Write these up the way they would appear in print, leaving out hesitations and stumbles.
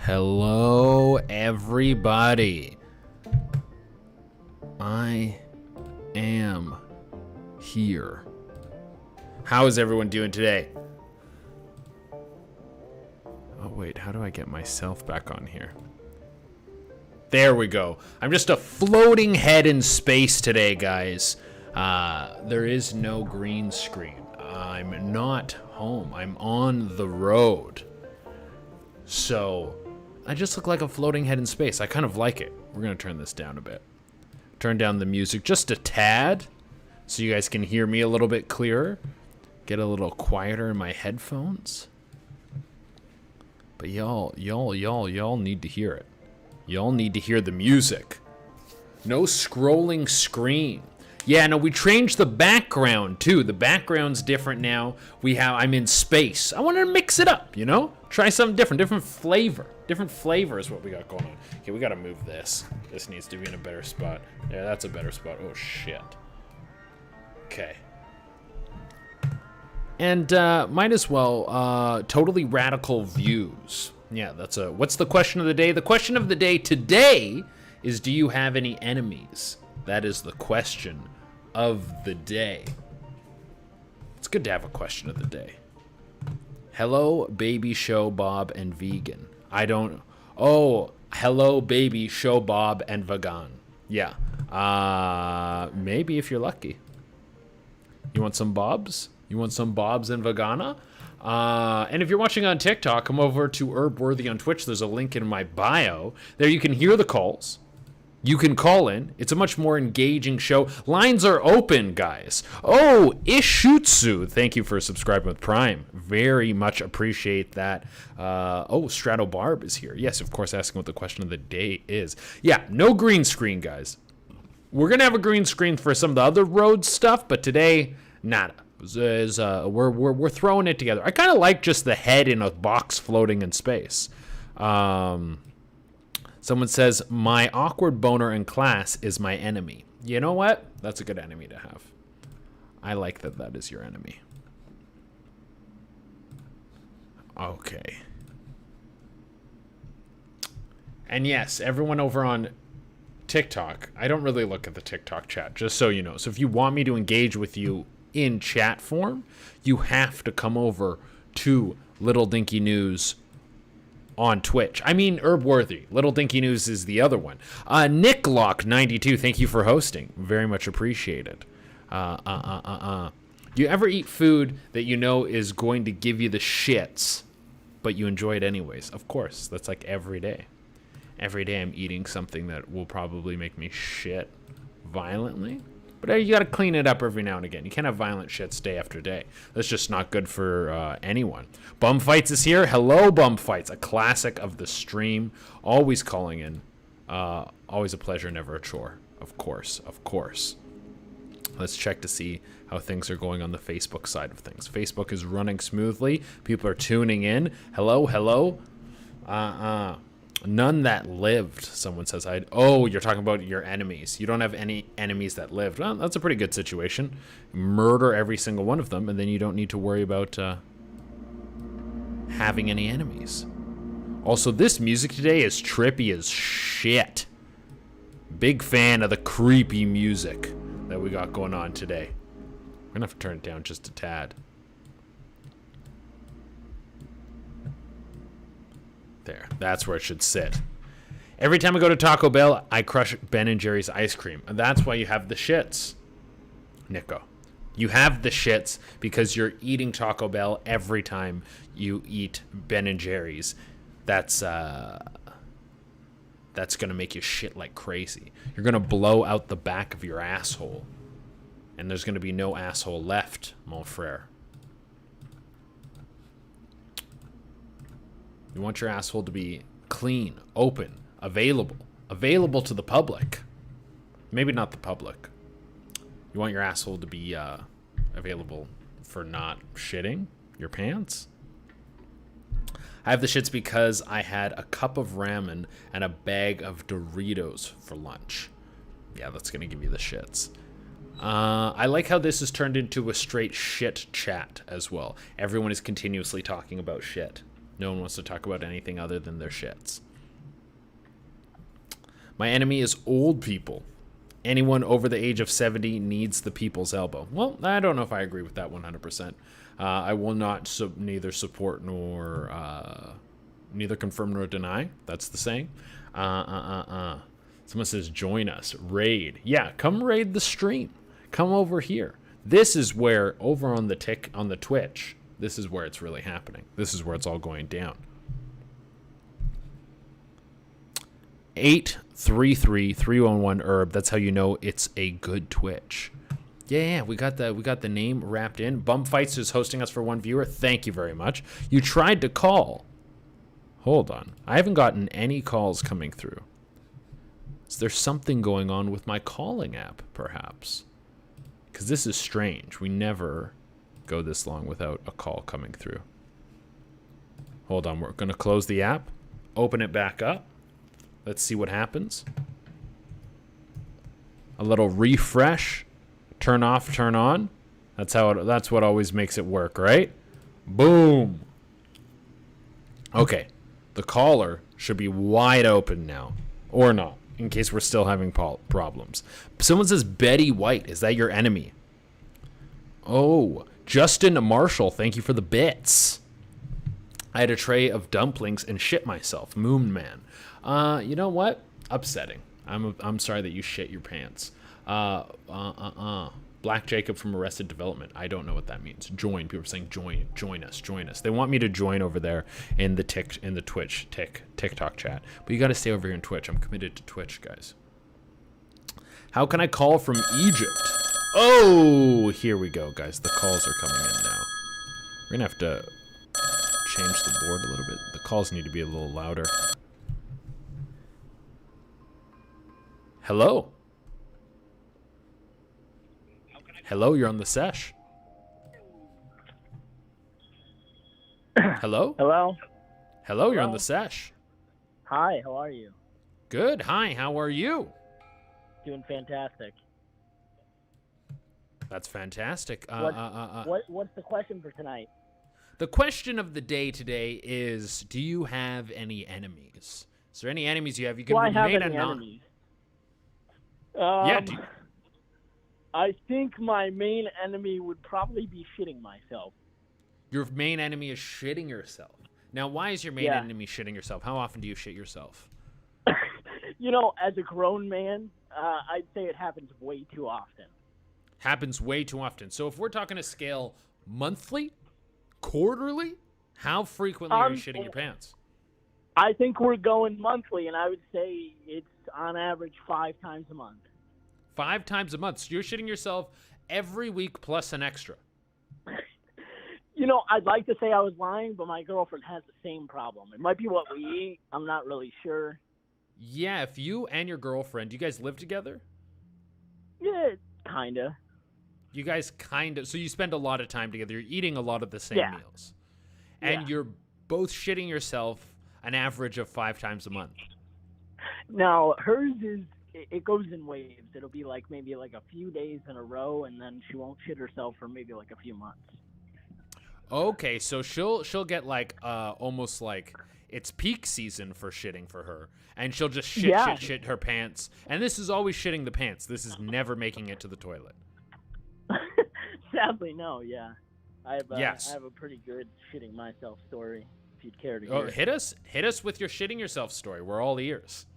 Hello, everybody. I am here. How is everyone doing today? Oh, wait, how do I get myself back on here? There we go. I'm just a floating head in space today, guys. There is no green screen. I'm not home. I'm on the road. So, I just look like a floating head in space. I kind of like it. We're going to turn this down a bit. Turn down the music just a tad so you guys can hear me a little bit clearer. Get a little quieter in my headphones. But y'all need to hear it. Y'all need to hear the music. No scrolling screen. Yeah, no, we changed the background too. The background's different now. I'm in space. I wanted to mix it up, you know? Try something different, different flavor. Different flavor is what we got going on. Okay, we gotta move this. This needs to be in a better spot. Yeah, that's a better spot. Oh, shit. Okay. And might as well, totally radical views. Yeah, what's the question of the day? The question of the day today is, do you have any enemies? That is the question of the day. It's good to have a question of the day. Hello, baby show Bob and vegan. Hello, baby show Bob and vegan. Yeah. Maybe if you're lucky. You want some Bobs? You want some Bobs and vegana? And if you're watching on TikTok, come over to Herbworthy on Twitch. There's a link in my bio. There you can hear the calls. You can call in. It's a much more engaging show. Lines are open, guys. Oh, Ishutsu, thank you for subscribing with Prime. Very much appreciate that. Strato Barb is here. Yes, of course, asking what the question of the day is. Yeah, no green screen, guys. We're going to have a green screen for some of the other road stuff, but today, nada. We're throwing it together. I kind of like just the head in a box floating in space. Someone says, my awkward boner in class is my enemy. You know what? That's a good enemy to have. I like that is your enemy. Okay. And yes, everyone over on TikTok, I don't really look at the TikTok chat, just so you know. So if you want me to engage with you in chat form, you have to come over to Little Dinky News on Twitch. I mean, Herbworthy. Little Dinky News is the other one. Nicklock92, thank you for hosting. Very much appreciated. Do you ever eat food that you know is going to give you the shits, but you enjoy it anyways? Of course. That's like every day. Every day I'm eating something that will probably make me shit violently. But you got to clean it up every now and again. You can't have violent shits day after day. That's just not good for anyone. Bum Fights is here. Hello, Bum Fights. A classic of the stream. Always calling in. Always a pleasure, never a chore. Of course, of course. Let's check to see how things are going on the Facebook side of things. Facebook is running smoothly. People are tuning in. Hello, hello. None that lived, someone says. You're talking about your enemies. You don't have any enemies that lived. Well, that's a pretty good situation. Murder every single one of them, and then you don't need to worry about having any enemies. Also, this music today is trippy as shit. Big fan of the creepy music that we got going on today. We're gonna have to turn it down just a tad. There, that's where it should sit. Every time I go to Taco Bell, I crush Ben & Jerry's ice cream. And that's why you have the shits, Nico. You have the shits because you're eating Taco Bell every time you eat Ben & Jerry's. That's going to make you shit like crazy. You're going to blow out the back of your asshole. And there's going to be no asshole left, mon frere. You want your asshole to be clean, open, available to the public. Maybe not the public. You want your asshole to be available for not shitting your pants. I have the shits because I had a cup of ramen and a bag of Doritos for lunch. Yeah, that's going to give you the shits. I like how this has turned into a straight shit chat as well. Everyone is continuously talking about shit. No one wants to talk about anything other than their shits. My enemy is old people. Anyone over the age of 70 needs the people's elbow. Well, I don't know if I agree with that 100%. I will not neither support nor neither confirm nor deny. That's the saying. Someone says, join us. Raid. Yeah, come raid the stream. Come over here. This is where, over on the Twitch, this is where it's really happening. This is where it's all going down. 833-311 herb. That's how you know it's a good Twitch. Yeah, we got the name wrapped in. Bum Fights is hosting us for one viewer. Thank you very much. You tried to call. Hold on. I haven't gotten any calls coming through. Is there something going on with my calling app, perhaps? Because this is strange. We never go this long without a call coming through. Hold on. We're going to close the app. Open it back up. Let's see what happens. A little refresh. Turn off, turn on. That's what always makes it work, right? Boom. Okay. The caller should be wide open now. Or not, in case we're still having problems. Someone says Betty White. Is that your enemy? Oh, Justin Marshall, thank you for the bits. I had a tray of dumplings and shit myself. Moon Man. You know what? Upsetting. I'm sorry that you shit your pants. Black Jacob from Arrested Development. I don't know what that means. Join. People are saying join us. They want me to join over there in the Twitch TikTok chat. But you got to stay over here in Twitch. I'm committed to Twitch, guys. How can I call from Egypt? Oh, here we go, guys. The calls are coming in now. We're gonna have to change the board a little bit. The calls need to be a little louder. Hello. Hello, you're on the Sesh. Hello? Hello? Hello, you're on the Sesh. Hi, how are you? Good. Hi, how are you? Doing fantastic. That's fantastic. What's the question for tonight? The question of the day today is, do you have any enemies? Is there any enemies you have? You can I have remain any anonymous. enemies? I think my main enemy would probably be shitting myself. Your main enemy is shitting yourself. Now, why is your main enemy shitting yourself? How often do you shit yourself? You know, as a grown man, I'd say it happens way too often. Happens way too often. So if we're talking a scale monthly, quarterly, how frequently are you shitting your pants? I think we're going monthly, and I would say it's on average 5 times a month. 5 times a month. So you're shitting yourself every week plus an extra. You know, I'd like to say I was lying, but my girlfriend has the same problem. It might be what we eat. I'm not really sure. Yeah, if you and your girlfriend, do you guys live together? Yeah, kind of. You guys kind of, so you spend a lot of time together. You're eating a lot of the same meals. And you're both shitting yourself an average of 5 times a month. Now, hers is, it goes in waves. It'll be like maybe like a few days in a row, and then she won't shit herself for maybe like a few months. Okay, so she'll get like almost like it's peak season for shitting for her, and she'll just shit her pants. And this is always shitting the pants. This is never making it to the toilet. Sadly, no. Yeah, I have a pretty good shitting myself story. If you'd care to hear. Hit us with your shitting yourself story. We're all ears.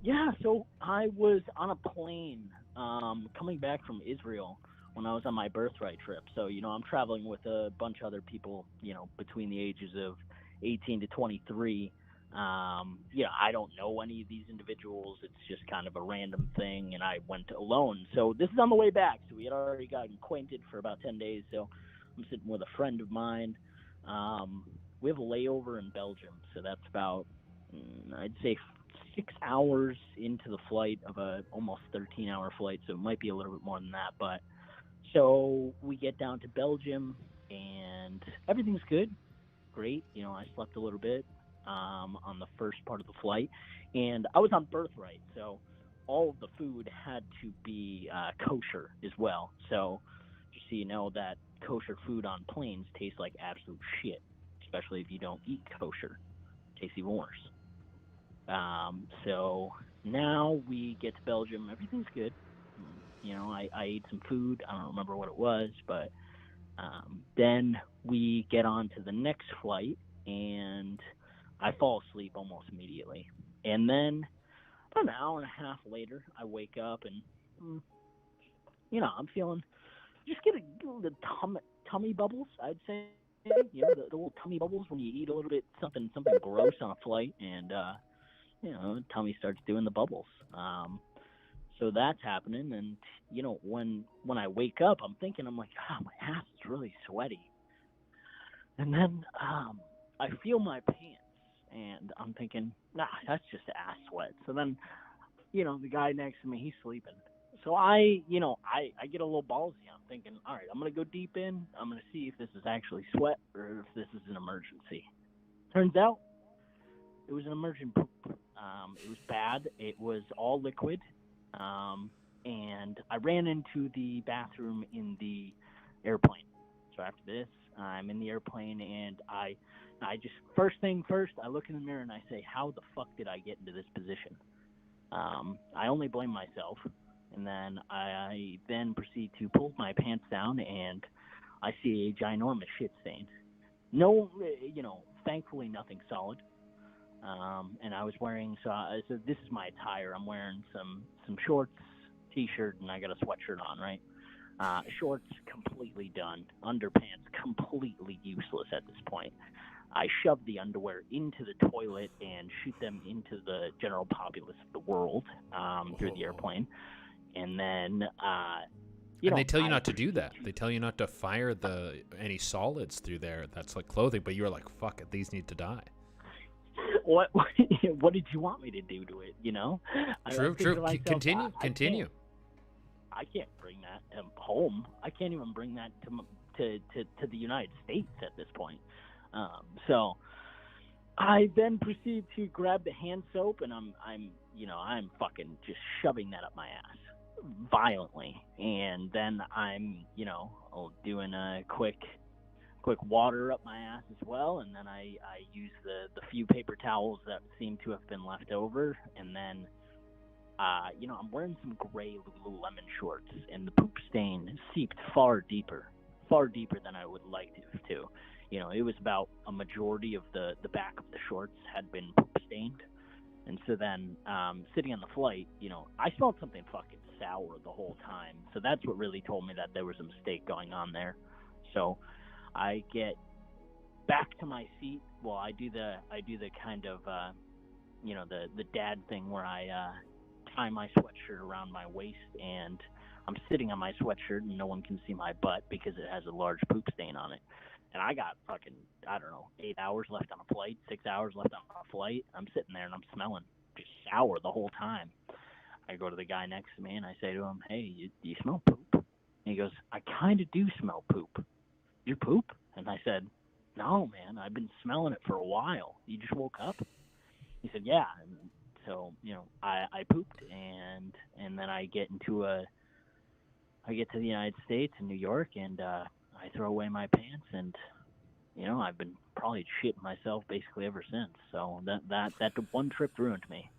Yeah. So I was on a plane coming back from Israel when I was on my birthright trip. So, you know, I'm traveling with a bunch of other people, you know, between the ages of 18 to 23. I don't know any of these individuals. It's just kind of a random thing, and I went alone. So this is on the way back. So we had already gotten acquainted for about 10 days. So I'm sitting with a friend of mine. We have a layover in Belgium. So that's about, I'd say 6 hours into the flight of a almost 13-hour flight. So it might be a little bit more than that, but so we get down to Belgium, and everything's good. Great. You know, I slept a little bit on the first part of the flight, and I was on birthright, so all of the food had to be kosher as well. So just so you know, that kosher food on planes tastes like absolute shit, especially if you don't eat kosher. Tastes even worse. So now we get to Belgium. Everything's good. I ate some food. I don't remember what it was, but then we get on to the next flight, and I fall asleep almost immediately. And then about an hour and a half later, I wake up and, I'm feeling, just get the tummy bubbles, I'd say. The little tummy bubbles when you eat a little bit something gross on a flight, and, tummy starts doing the bubbles. So that's happening, and when I wake up, I'm like, my ass is really sweaty, and then I feel my pants, and I'm thinking, nah, that's just ass sweat. So then, the guy next to me, he's sleeping, so I get a little ballsy. I'm thinking, all right, I'm gonna go deep in. I'm gonna see if this is actually sweat or if this is an emergency. Turns out it was an emergent poop. It was bad. It was all liquid. And I ran into the bathroom in the airplane. So after this, I'm in the airplane, and I just, first thing first, I look in the mirror and I say, how the fuck did I get into this position? I only blame myself. And then I then proceed to pull my pants down, and I see a ginormous shit stain. No, thankfully nothing solid. And I was wearing, so this is my attire. I'm wearing some shorts, t-shirt, and I got a sweatshirt on, right? Shorts completely done. Underpants completely useless at this point. I shove the underwear into the toilet and shoot them into the general populace of the world through the airplane. And then, and they tell you not to do that. They tell you not to fire any solids through there. That's like clothing, but you're like, fuck it, these need to die. What did you want me to do to it? True. Continue. I can't bring that home. I can't even bring that to the United States at this point. So I then proceed to grab the hand soap, and I'm fucking just shoving that up my ass violently, and then I'm doing a quick water up my ass as well, and then I use the few paper towels that seem to have been left over, and then I'm wearing some gray Lululemon shorts, and the poop stain seeped far deeper than I would like it to. It was about a majority of the back of the shorts had been poop stained. And so then, sitting on the flight, I smelled something fucking sour the whole time. So that's what really told me that there was a mistake going on there. So I get back to my seat. Well, I do the kind of, the dad thing where I tie my sweatshirt around my waist, and I'm sitting on my sweatshirt, and no one can see my butt because it has a large poop stain on it. And I got fucking, 8 hours left on a flight, 6 hours left on a flight. I'm sitting there and I'm smelling just sour the whole time. I go to the guy next to me and I say to him, hey, do you smell poop? And he goes, I kind of do smell poop. You poop? And I said, no, man, I've been smelling it for a while. You just woke up? He said, yeah. And so, I pooped, and then I get to the United States in New York, and I throw away my pants, and I've been probably shitting myself basically ever since. So that one trip ruined me.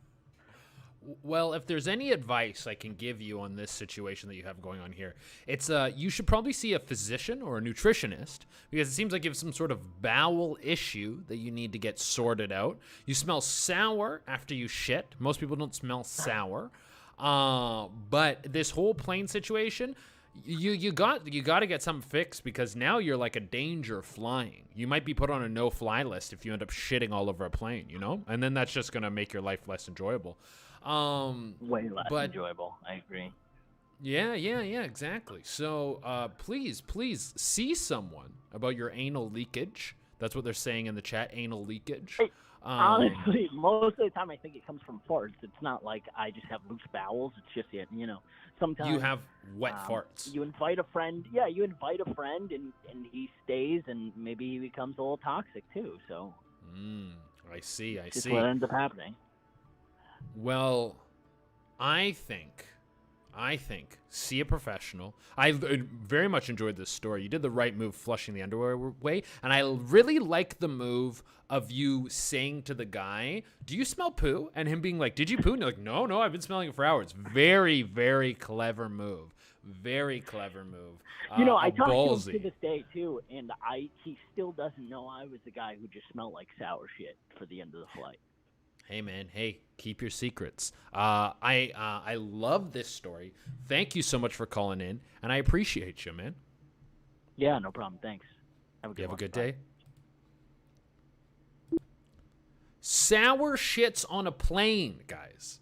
Well, if there's any advice I can give you on this situation that you have going on here, it's you should probably see a physician or a nutritionist, because it seems like you have some sort of bowel issue that you need to get sorted out. You smell sour after you shit. Most people don't smell sour. But this whole plane situation, you got to get something fixed, because now you're like a danger flying. You might be put on a no-fly list if you end up shitting all over a plane, and then that's just gonna make your life less enjoyable. Way less enjoyable. I agree. Yeah, exactly. So please see someone about your anal leakage. That's what they're saying in the chat, anal leakage. Honestly, most of the time I think it comes from farts. It's not like I just have loose bowels. It's just, sometimes you have wet farts. You invite a friend. Yeah, you invite a friend, and he stays, and maybe he becomes a little toxic too. So. I see. Just what ends up happening. Well, I think I think, see a professional. I very much enjoyed this story. You did the right move flushing the underwear away. And I really like the move of you saying to the guy, do you smell poo? And him being like, did you poo? And you're like, no, I've been smelling it for hours. Very, very clever move. Very clever move. I talked ballsy. to him to this day, too, and he still doesn't know I was the guy who just smelled like sour shit for the end of the flight. Hey, man. Hey, keep your secrets. I love this story. Thank you so much for calling in, and I appreciate you, man. Yeah, no problem. Thanks. Have a good day. Sour shits on a plane, guys.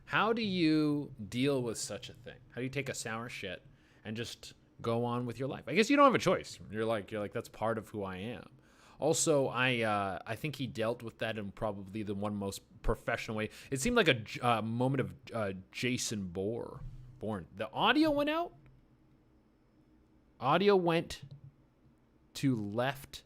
How do you deal with such a thing? How do you take a sour shit and just go on with your life? I guess you don't have a choice. You're like that's part of who I am. Also, I think he dealt with that in probably the one most professional way. It seemed like a moment of Jason Bourne. The audio went out. Audio went to left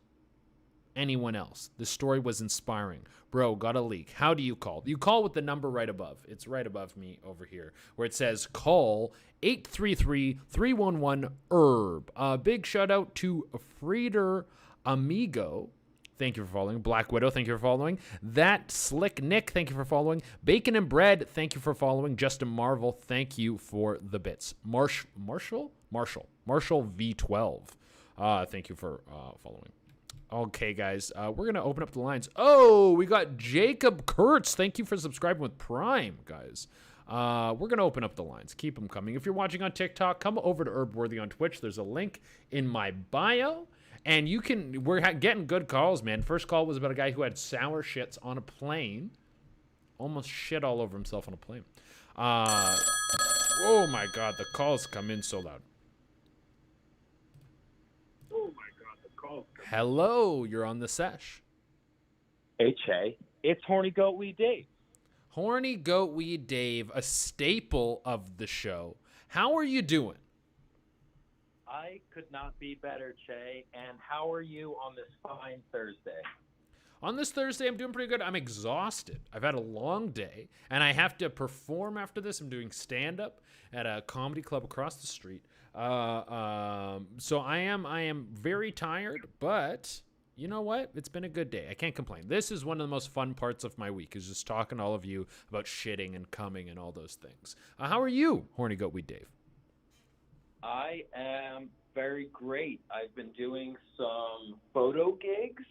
anyone else. The story was inspiring. Bro, got a leak. How do you call? You call with the number right above. It's right above me over here where it says call 833-311-HERB. Big shout out to Frieder Amigo. Thank you for following. Black Widow, thank you for following. That Slick Nick, thank you for following. Bacon and Bread, thank you for following. Justin Marvel, thank you for the bits. Marshall V12, thank you for following. Okay, guys, we're going to open up the lines. Oh, we got Jacob Kurtz. Thank you for subscribing with Prime, guys. We're going to open up the lines. Keep them coming. If you're watching on TikTok, come over to Herbworthy on Twitch. There's a link in my bio. And we're getting good calls, man. First call was about a guy who had sour shits on a plane. Almost shit all over himself on a plane. Oh, my God. The calls come in so loud. Hello, you're on the Sesh. Hey, Che. It's Horny Goatweed Dave. Horny Goatweed Dave, a staple of the show. How are you doing? I could not be better, Che. And how are you on this fine Thursday? On this Thursday, I'm doing pretty good. I'm exhausted. I've had a long day, and I have to perform after this. I'm doing stand-up at a comedy club across the street. So I am very tired, but you know what? It's been a good day. I can't complain. This is one of the most fun parts of my week, is just talking to all of you about shitting and coming and all those things. How are you, Horny Goatweed Dave? I am very great. I've been doing some photo gigs.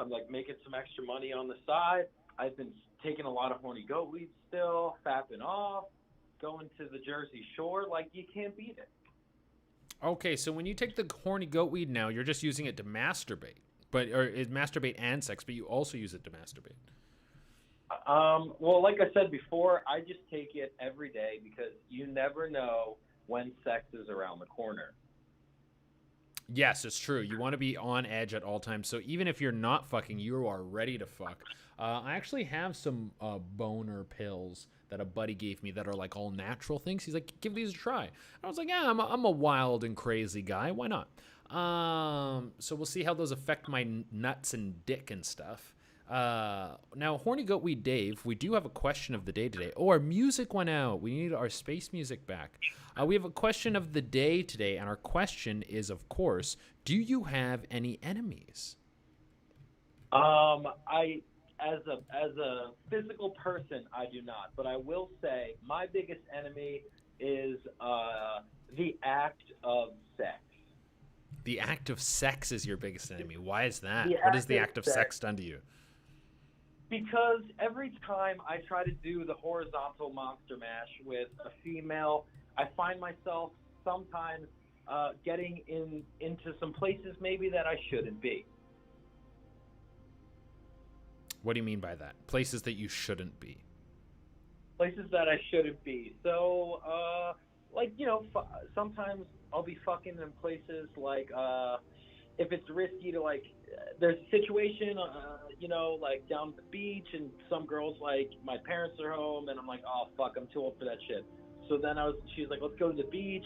I'm like making some extra money on the side. I've been taking a lot of horny goatweed still, fapping off, going to the Jersey Shore. Like, you can't beat it. Okay, so when you take the horny goatweed now, you're just using it to masturbate, or is masturbate and sex, but you also use it to masturbate. Well, like I said before, I just take it every day because you never know when sex is around the corner. Yes, it's true. You want to be on edge at all times. So even if you're not fucking, you are ready to fuck. I actually have some boner pills that a buddy gave me that are like all natural things. He's like, give these a try. And I was like, yeah, I'm a wild and crazy guy. Why not? So we'll see how those affect my nuts and dick and stuff. Now, Horny Goatweed Dave, we do have a question of the day today. Oh, our music went out. We need our space music back. We have a question of the day today, and our question is, of course, do you have any enemies? As a physical person, I do not. But I will say my biggest enemy is the act of sex. The act of sex is your biggest enemy. Why is that? What has the act of sex done to you? Because every time I try to do the horizontal monster mash with a female, I find myself sometimes getting into some places maybe that I shouldn't be. What do you mean by that? Places that you shouldn't be. Places that I shouldn't be. So, sometimes I'll be fucking in places like, if it's risky to, like, there's a situation, like down at the beach, and some girls, like, my parents are home, and I'm like, oh, fuck, I'm too old for that shit. So then she's like, let's go to the beach,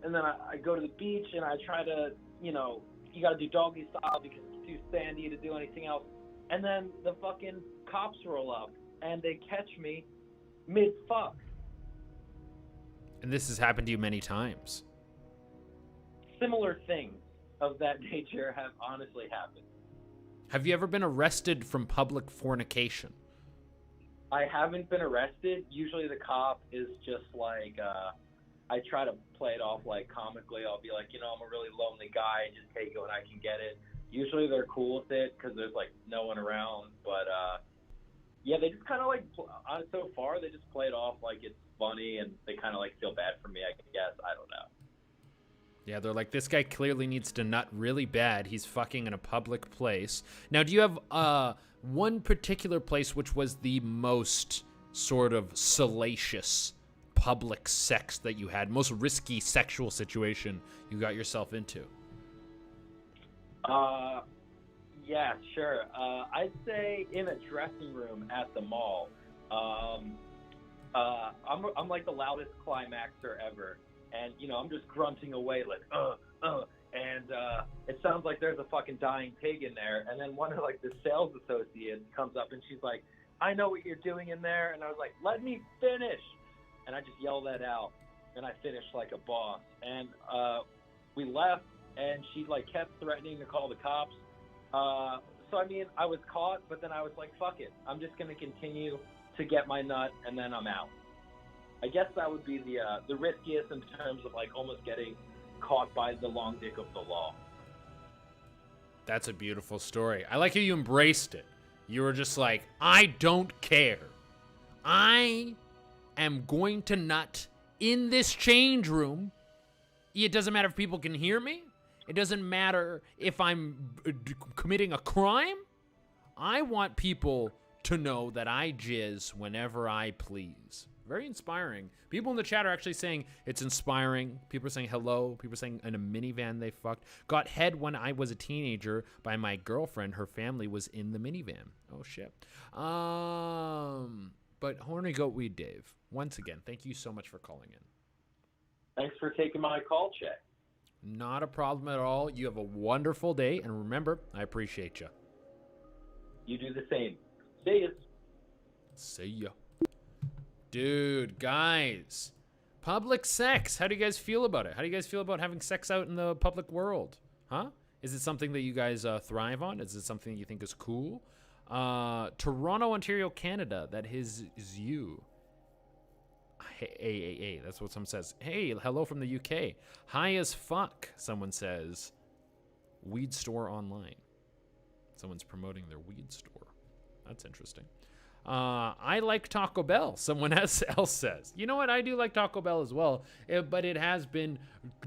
and then I go to the beach, and I try to, you got to do doggy style because it's too sandy to do anything else. And then the fucking cops roll up, and they catch me mid-fuck. And this has happened to you many times. Similar things of that nature have honestly happened. Have you ever been arrested from public fornication? I haven't been arrested. Usually the cop is just like, I try to play it off like comically. I'll be like, I'm a really lonely guy. Just take it when I can get it. Usually they're cool with it because there's like no one around. But yeah, they just kind of like, so far they just play it off like it's funny and they kind of like feel bad for me, I guess. I don't know. Yeah, they're like, this guy clearly needs to nut really bad. He's fucking in a public place. Now, do you have one particular place which was the most sort of salacious public sex that you had, most risky sexual situation you got yourself into? Yeah, sure. I'd say in a dressing room at the mall. I'm like the loudest climaxer ever. And, I'm just grunting away like, and it sounds like there's a fucking dying pig in there. And then one of, like, the sales associates comes up and she's like, I know what you're doing in there. And I was like, let me finish. And I just yell that out. And I finished like a boss. And we left, and she, like, kept threatening to call the cops. So, I mean, I was caught, but then I was like, fuck it. I'm just going to continue to get my nut, and then I'm out. I guess that would be the riskiest in terms of like almost getting caught by the long dick of the law. That's a beautiful story. I like how you embraced it. You were just like, I don't care. I am going to nut in this change room. It doesn't matter if people can hear me. It doesn't matter if I'm committing a crime. I want people to know that I jizz whenever I please. Very inspiring. People in the chat are actually saying it's inspiring. People are saying hello. People are saying in a minivan they fucked. Got head when I was a teenager by my girlfriend. Her family was in the minivan. Oh, shit. But Horny Goat Weed Dave, once again, thank you so much for calling in. Thanks for taking my call, check. Not a problem at all. You have a wonderful day. And remember, I appreciate you. You do the same. See ya. See ya. Dude, guys, public sex. How do you guys feel about it? How do you guys feel about having sex out in the public world? Huh? Is it something that you guys thrive on? Is it something that you think is cool? Toronto, Ontario, Canada. That is you. Hey, that's what someone says. Hey, hello from the UK. High as fuck, someone says. Weed store online. Someone's promoting their weed store. That's interesting. I like Taco Bell, someone else says. You know what? I do like Taco Bell as well, but it has been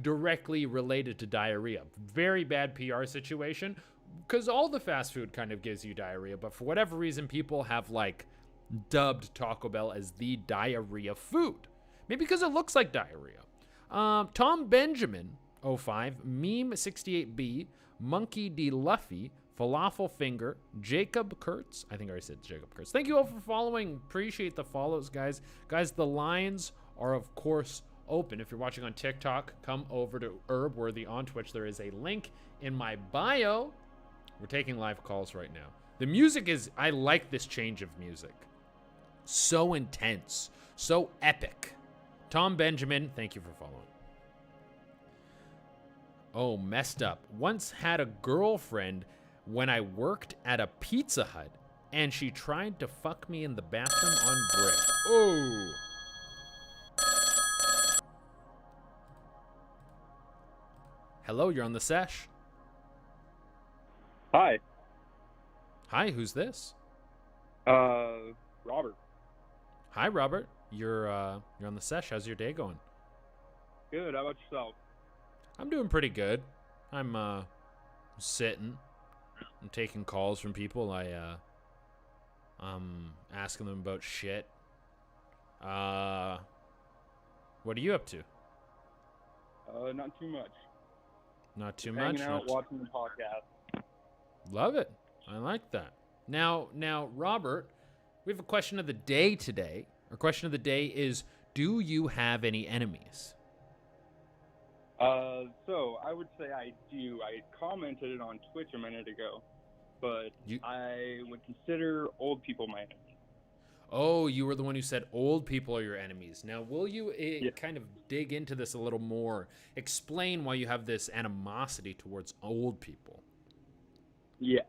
directly related to diarrhea. Very bad PR situation, because all the fast food kind of gives you diarrhea, but for whatever reason, people have, like, dubbed Taco Bell as the diarrhea food. Maybe because it looks like diarrhea. Tom Benjamin, 05, Meme68B, Monkey D. Luffy, Falafel Finger, Jacob Kurtz. I think I already said Jacob Kurtz. Thank you all for following. Appreciate the follows, guys. Guys, the lines are, of course, open. If you're watching on TikTok, come over to Herbworthy on Twitch. There is a link in my bio. We're taking live calls right now. The music is, I like this change of music. So intense. So epic. Tom Benjamin, thank you for following. Oh, messed up. Once had a girlfriend when I worked at a Pizza Hut, and she tried to fuck me in the bathroom on break. Oh. Hello, you're on the Sesh. Hi. Hi, who's this? Robert. Hi, Robert. You're on the Sesh. How's your day going? Good. How about yourself? I'm doing pretty good. I'm sitting. I'm taking calls from people. I'm asking them about shit. What are you up to? Not too much. Not too Hanging much. out, watching the podcast. Love it. I like that. Now, Robert, we have a question of the day today. Our question of the day is, do you have any enemies? So I would say I do. I commented it on Twitch a minute ago, but I would consider old people my enemy. Oh, you were the one who said old people are your enemies. Now, will you Yeah. kind of dig into this a little more? Explain why you have this animosity towards old people. Yes.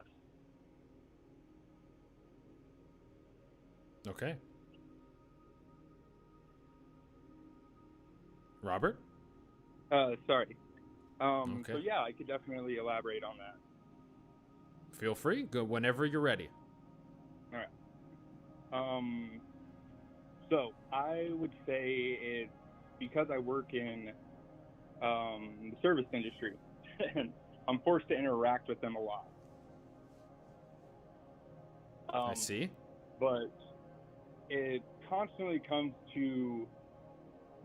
Okay. Robert? Sorry. Okay. So yeah, I could definitely elaborate on that. Feel free. Go whenever you're ready. All right. So I would say it's because I work in the service industry, and I'm forced to interact with them a lot. I see. But it constantly comes to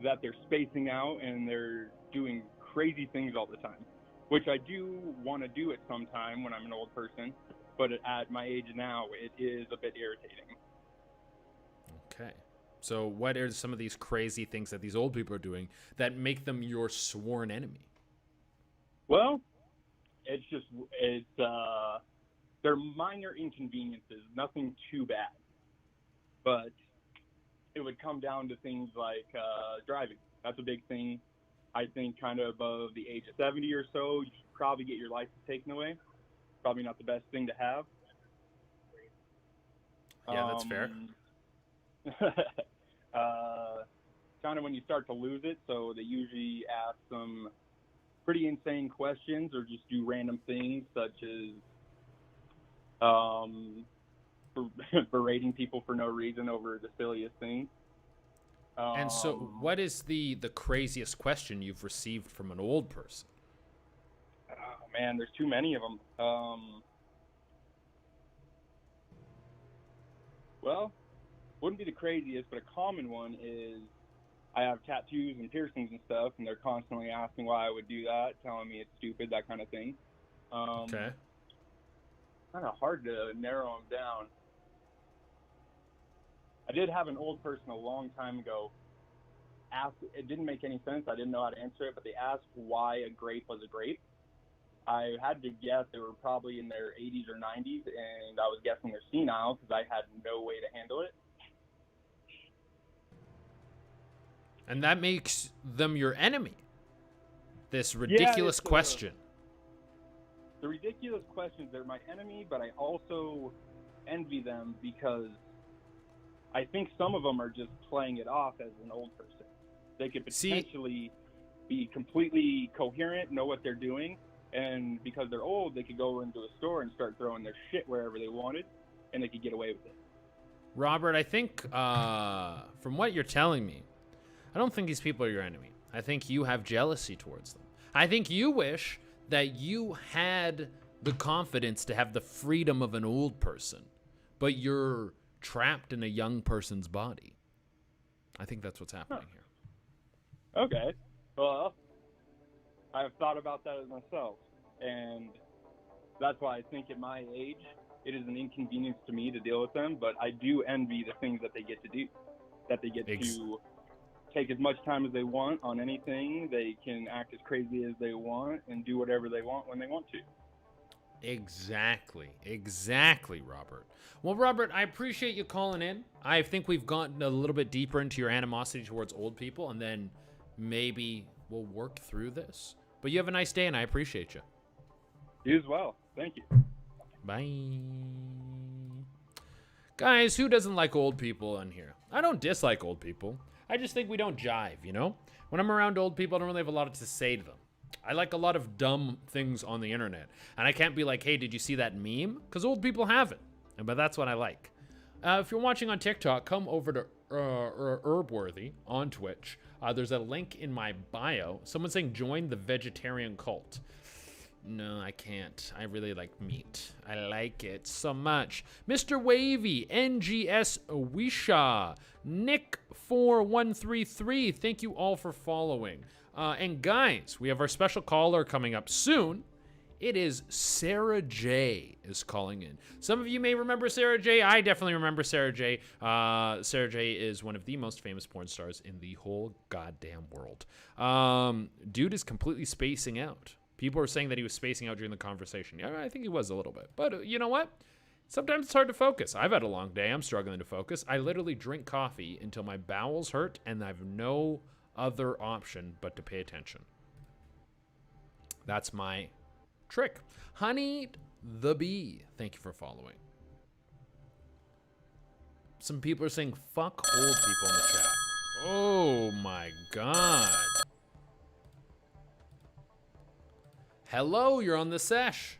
that they're spacing out and they're doing crazy things all the time, which I do want to do at some time when I'm an old person, but at my age now, it is a bit irritating. Okay. So, what are some of these crazy things that these old people are doing that make them your sworn enemy? Well, they're minor inconveniences, nothing too bad, but it would come down to things like driving. That's a big thing. I think kind of above the age of 70 or so, you should probably get your license taken away. Probably not the best thing to have. Yeah, that's fair. Kind of when you start to lose it, so they usually ask some pretty insane questions or just do random things such as berating people for no reason over the silliest things. And so, what is the craziest question you've received from an old person? Oh, man, there's too many of them. Well, wouldn't be the craziest, but a common one is I have tattoos and piercings and stuff, and they're constantly asking why I would do that, telling me it's stupid, that kind of thing. Okay. Kind of hard to narrow them down. I did have an old person a long time ago ask. It didn't make any sense. I didn't know how to answer it, but they asked why a grape was a grape. I had to guess they were probably in their 80s or 90s, and I was guessing they're senile because I had no way to handle it. And that makes them your enemy. This ridiculous question. The ridiculous questions, they're my enemy, but I also envy them because I think some of them are just playing it off as an old person. They could potentially be completely coherent, know what they're doing, and because they're old, they could go into a store and start throwing their shit wherever they wanted, and they could get away with it. Robert, I think from what you're telling me, I don't think these people are your enemy. I think you have jealousy towards them. I think you wish that you had the confidence to have the freedom of an old person, but you're trapped in a young person's body. I think that's what's happening here. Okay. Well, I've thought about that as myself, and that's why I think at my age, it is an inconvenience to me to deal with them, but I do envy the things that they get to do, that they get to take as much time as they want on anything. They can act as crazy as they want and do whatever they want when they want to. Exactly, Robert. Well, Robert, I appreciate you calling in. I think we've gotten a little bit deeper into your animosity towards old people, and then maybe we'll work through this. But you have a nice day, and I appreciate you. You as well. Thank you. Bye. Guys, who doesn't like old people on here? I don't dislike old people. I just think we don't jive, you know? When I'm around old people, I don't really have a lot to say to them. I like a lot of dumb things on the internet. And I can't be like, hey, did you see that meme? Because old people have it. But that's what I like. If you're watching on TikTok, come over to Herbworthy on Twitch. There's a link in my bio. Someone's saying join the vegetarian cult. No, I can't. I really like meat. I like it so much. Mr. Wavy, NGS Wisha, Nick4133, thank you all for following. And guys, we have our special caller coming up soon. It is Sarah J is calling in. Some of you may remember Sarah J. I definitely remember Sarah J. Sarah J is one of the most famous porn stars in the whole goddamn world. Dude is completely spacing out. People are saying that he was spacing out during the conversation. Yeah, I think he was a little bit. But you know what? Sometimes it's hard to focus. I've had a long day. I'm struggling to focus. I literally drink coffee until my bowels hurt and I have no other option but to pay attention. That's my trick. Honey the Bee, thank you for following. Some people are saying fuck old people in the chat. Oh my god. Hello, you're on the Sesh.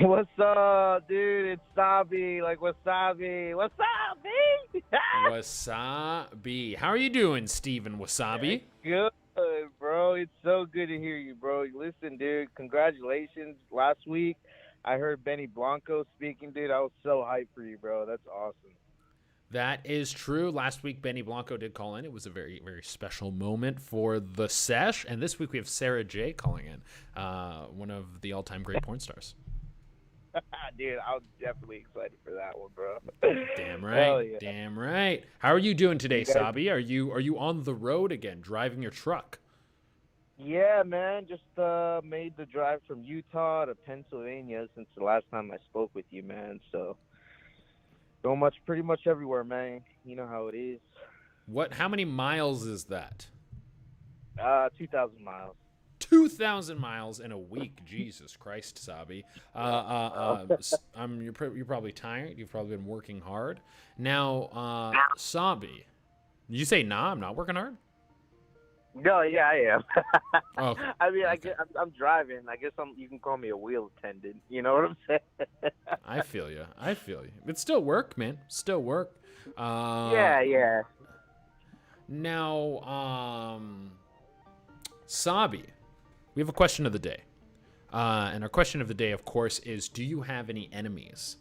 What's up, dude? It's Sabi. Like, wasabi. Wasabi! Wasabi. How are you doing, Steven Wasabi? Good, bro. It's so good to hear you, bro. Listen, dude, congratulations. Last week, I heard Benny Blanco speaking, dude. I was so hyped for you, bro. That's awesome. That is true. Last week, Benny Blanco did call in. It was a very, very special moment for the Sesh. And this week, we have Sarah J calling in, one of the all-time great porn stars. Dude, I was definitely excited for that one, bro. Damn right. Yeah. Damn right. How are you doing today, Sabi? Are you on the road again, driving your truck? Yeah, man. Just made the drive from Utah to Pennsylvania since the last time I spoke with you, man. So, going pretty much everywhere, man. You know how it is. How many miles is that? 2,000 miles. 2,000 miles in a week. Jesus Christ, Sabi. You're probably tired. You've probably been working hard. Now, Sabi, you say, nah, I'm not working hard? No, yeah, I am. Oh, I mean, okay. I'm driving. I guess you can call me a wheel attendant. You know what I'm saying? I feel you. It's still work, man. Still work. Yeah. Now, Sabi, we have a question of the day. And our question of the day, of course, is, do you have any enemies?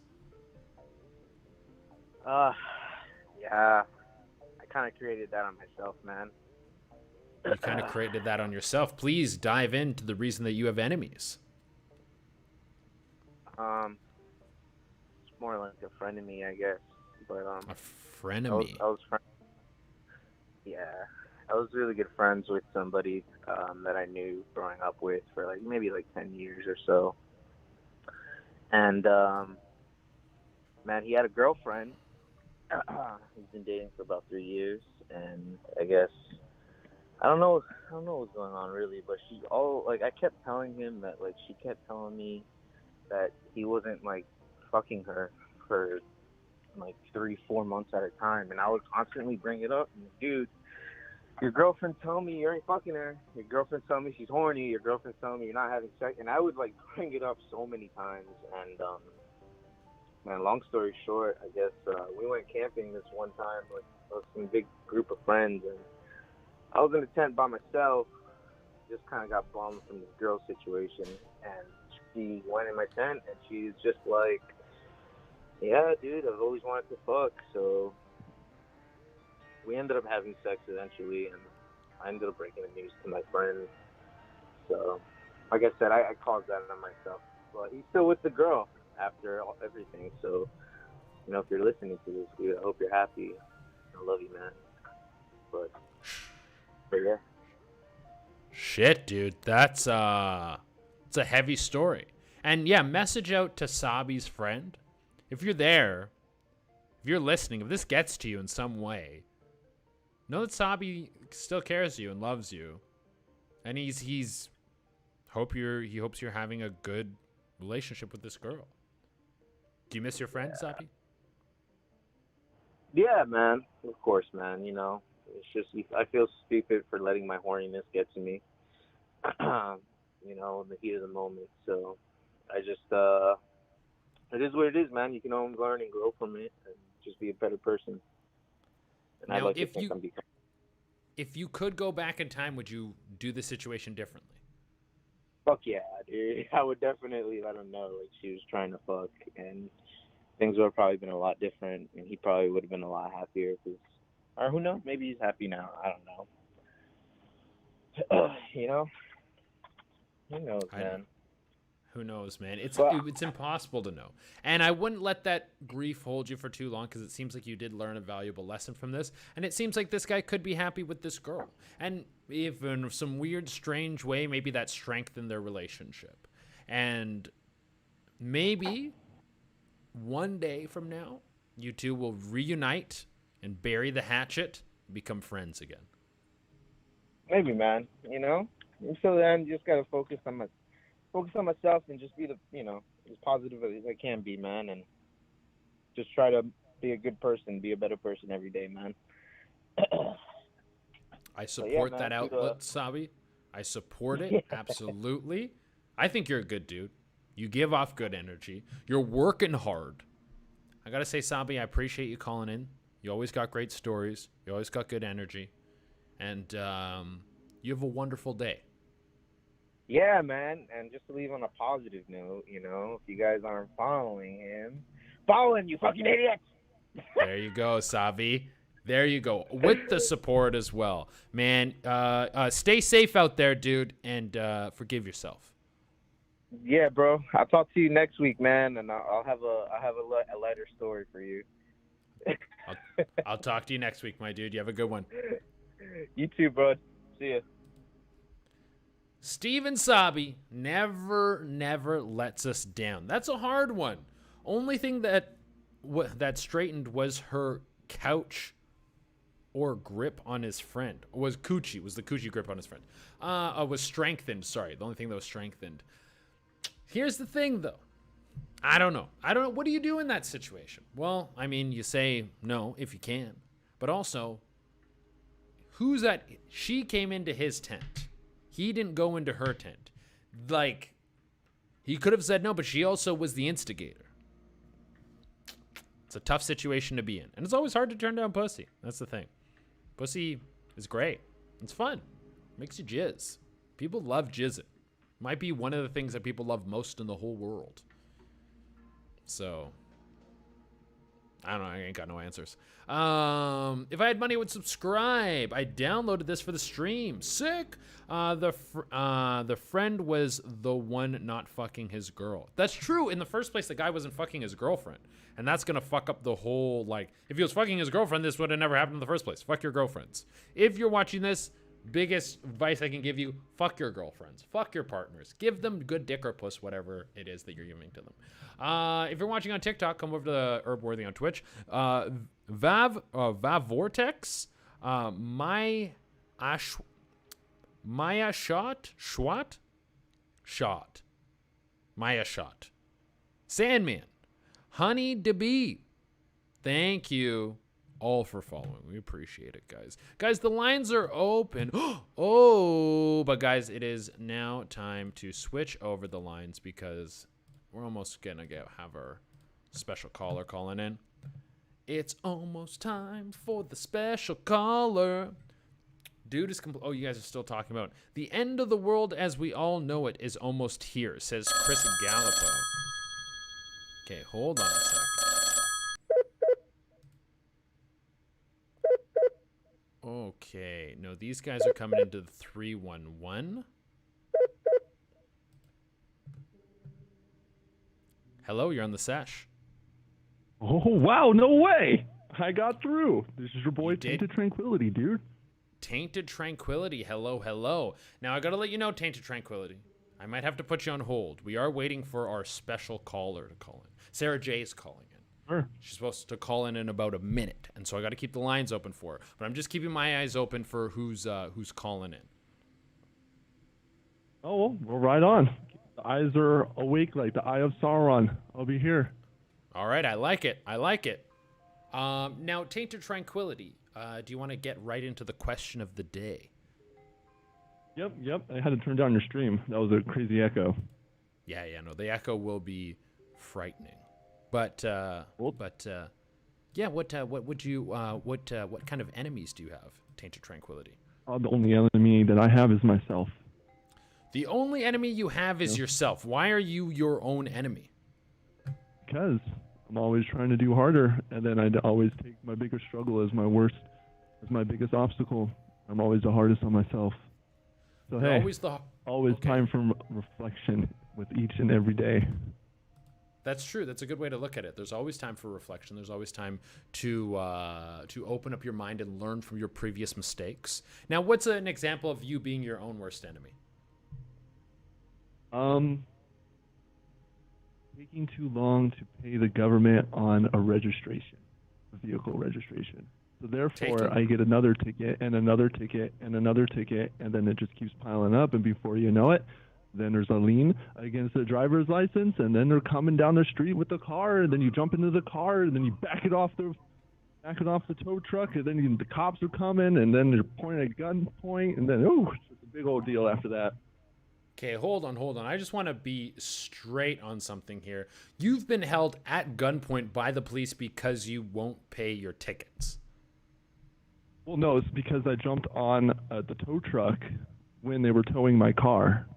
Yeah. I kind of created that on myself, man. You kind of created that on yourself. Please dive into the reason that you have enemies. It's more like a frenemy, I guess. But a frenemy. Yeah. I was really good friends with somebody that I knew growing up with for maybe 10 years or so. And, man, he had a girlfriend. He's been dating for about 3 years. And I guess, I don't know what's going on really, but I kept telling him that, she kept telling me that he wasn't, fucking her for, 3-4 months at a time. And I would constantly bring it up. And, dude, your girlfriend told me you ain't fucking her. Your girlfriend told me she's horny. Your girlfriend told me you're not having sex. And I would bring it up so many times. And man, long story short, I guess we went camping this one time with some big group of friends, and I was in a tent by myself. Just kind of got bummed from this girl situation, and she went in my tent, and she's just like, "Yeah, dude, I've always wanted to fuck." So we ended up having sex eventually, and I ended up breaking the news to my friends. So, like I said, I caused that on myself. But he's still with the girl after everything. So, if you're listening to this, dude, I hope you're happy. I love you, man. But yeah. Shit, dude. It's a heavy story. And yeah, message out to Sabi's friend. If you're there, if you're listening, if this gets to you in some way, know that Sabi still cares you and loves you, and he hopes you're having a good relationship with this girl. Do you miss your friend, Sabi? Yeah, man. Of course, man. It's just I feel stupid for letting my horniness get to me. In the heat of the moment. So I just it is what it is, man. You can only learn and grow from it, and just be a better person. And now, I'd like to think I'm becoming. If you could go back in time, would you do the situation differently? Fuck yeah, dude. I would definitely let him know she was trying to fuck, and things would have probably been a lot different, and he probably would have been a lot happier. Or who knows? Maybe he's happy now. I don't know. Who knows, man? Who knows, man? It's impossible to know. And I wouldn't let that grief hold you for too long, because it seems like you did learn a valuable lesson from this. And it seems like this guy could be happy with this girl. And if in some weird, strange way, maybe that strengthened their relationship. And maybe one day from now, you two will reunite and bury the hatchet and become friends again. Maybe, man. You know. Until then, just gotta focus on myself and just be as positive as I can be, man, and just try to be a good person, be a better person every day, man. I support man, that outlet, Sabi. I support it, absolutely. I think you're a good dude. You give off good energy. You're working hard. I gotta say, Sabi, I appreciate you calling in. You always got great stories. You always got good energy. And you have a wonderful day. Yeah, man, and just to leave on a positive note, if you guys aren't following him, follow him, you fucking idiots! There you go, Savi. There you go. With the support as well. Man, stay safe out there, dude, and forgive yourself. Yeah, bro. I'll talk to you next week, man, and I'll have a lighter story for you. I'll talk to you next week, my dude. You have a good one. You too, bro. See ya. Steven Sabi never lets us down. That's a hard one. Only thing that straightened was her couch or grip on his friend. Was the coochie grip on his friend. Was strengthened, sorry. The only thing that was strengthened. Here's the thing, though. I don't know. What do you do in that situation? Well, I mean, you say no if you can. But also, who's that? She came into his tent. He didn't go into her tent. Like, he could have said no, but she also was the instigator. It's a tough situation to be in. And it's always hard to turn down pussy. That's the thing. Pussy is great. It's fun. Makes you jizz. People love jizzing. Might be one of the things that people love most in the whole world. So, I don't know. I ain't got no answers. If I had money, I would subscribe. I downloaded this for the stream. Sick. The friend was the one not fucking his girl. That's true. In the first place, the guy wasn't fucking his girlfriend. And that's going to fuck up the whole, if he was fucking his girlfriend, this would have never happened in the first place. Fuck your girlfriends. If you're watching this, biggest advice I can give you, fuck your girlfriends. Fuck your partners. Give them good dick or puss, whatever it is that you're giving to them. If you're watching on TikTok, come over to the Herbworthy on Twitch. Vav Vortex, Maya Shot, Sandman, Honey DeBee. Thank you all for following. We appreciate it, guys. Guys, the lines are open. But guys, it is now time to switch over the lines because we're almost gonna have our special caller calling in. It's almost time for the special caller. Dude is you guys are still talking about the end of the world as we all know it is almost here, says Chris Gallipo. Okay, hold on a sec. Okay, no, these guys are coming into the 311. Hello, you're on the Sesh. Oh, wow, no way! I got through. This is your boy, You did? Tainted Tranquility, dude. Tainted Tranquility, hello. Now, I gotta let you know, Tainted Tranquility, I might have to put you on hold. We are waiting for our special caller to call in. Sarah J is calling in. Sure. She's supposed to call in about a minute, and so I gotta keep the lines open for her. But I'm just keeping my eyes open for who's calling in. Oh, well, right on. The eyes are awake like the eye of Sauron. I'll be here. All right, I like it. Now, Tainted Tranquility, do you want to get right into the question of the day? Yep. I had to turn down your stream. That was a crazy echo. Yeah, no, the echo will be frightening. But yeah, what kind of enemies do you have, Tainted Tranquility? The only enemy that I have is myself. The only enemy you have is yourself. Why are you your own enemy? Because I'm always trying to do harder, and then I always take my biggest struggle as my biggest obstacle. I'm always the hardest on myself. So You're hey, always time for reflection with each and every day. That's true. That's a good way to look at it. There's always time for reflection. There's always time to open up your mind and learn from your previous mistakes. Now, what's an example of you being your own worst enemy? taking too long to pay the government on a registration, a vehicle registration. So therefore, I get another ticket and another ticket and another ticket, and then it just keeps piling up. And before you know it, then there's a lien against the driver's license, and then they're coming down the street with the car, and then you jump into the car, and then you back it off the tow truck, and then the cops are coming, and then they're pointing at gunpoint, and then it's just a big old deal after that. Okay, hold on. I just want to be straight on something here. You've been held at gunpoint by the police because you won't pay your tickets. Well, no, it's because I jumped on the tow truck when they were towing my car.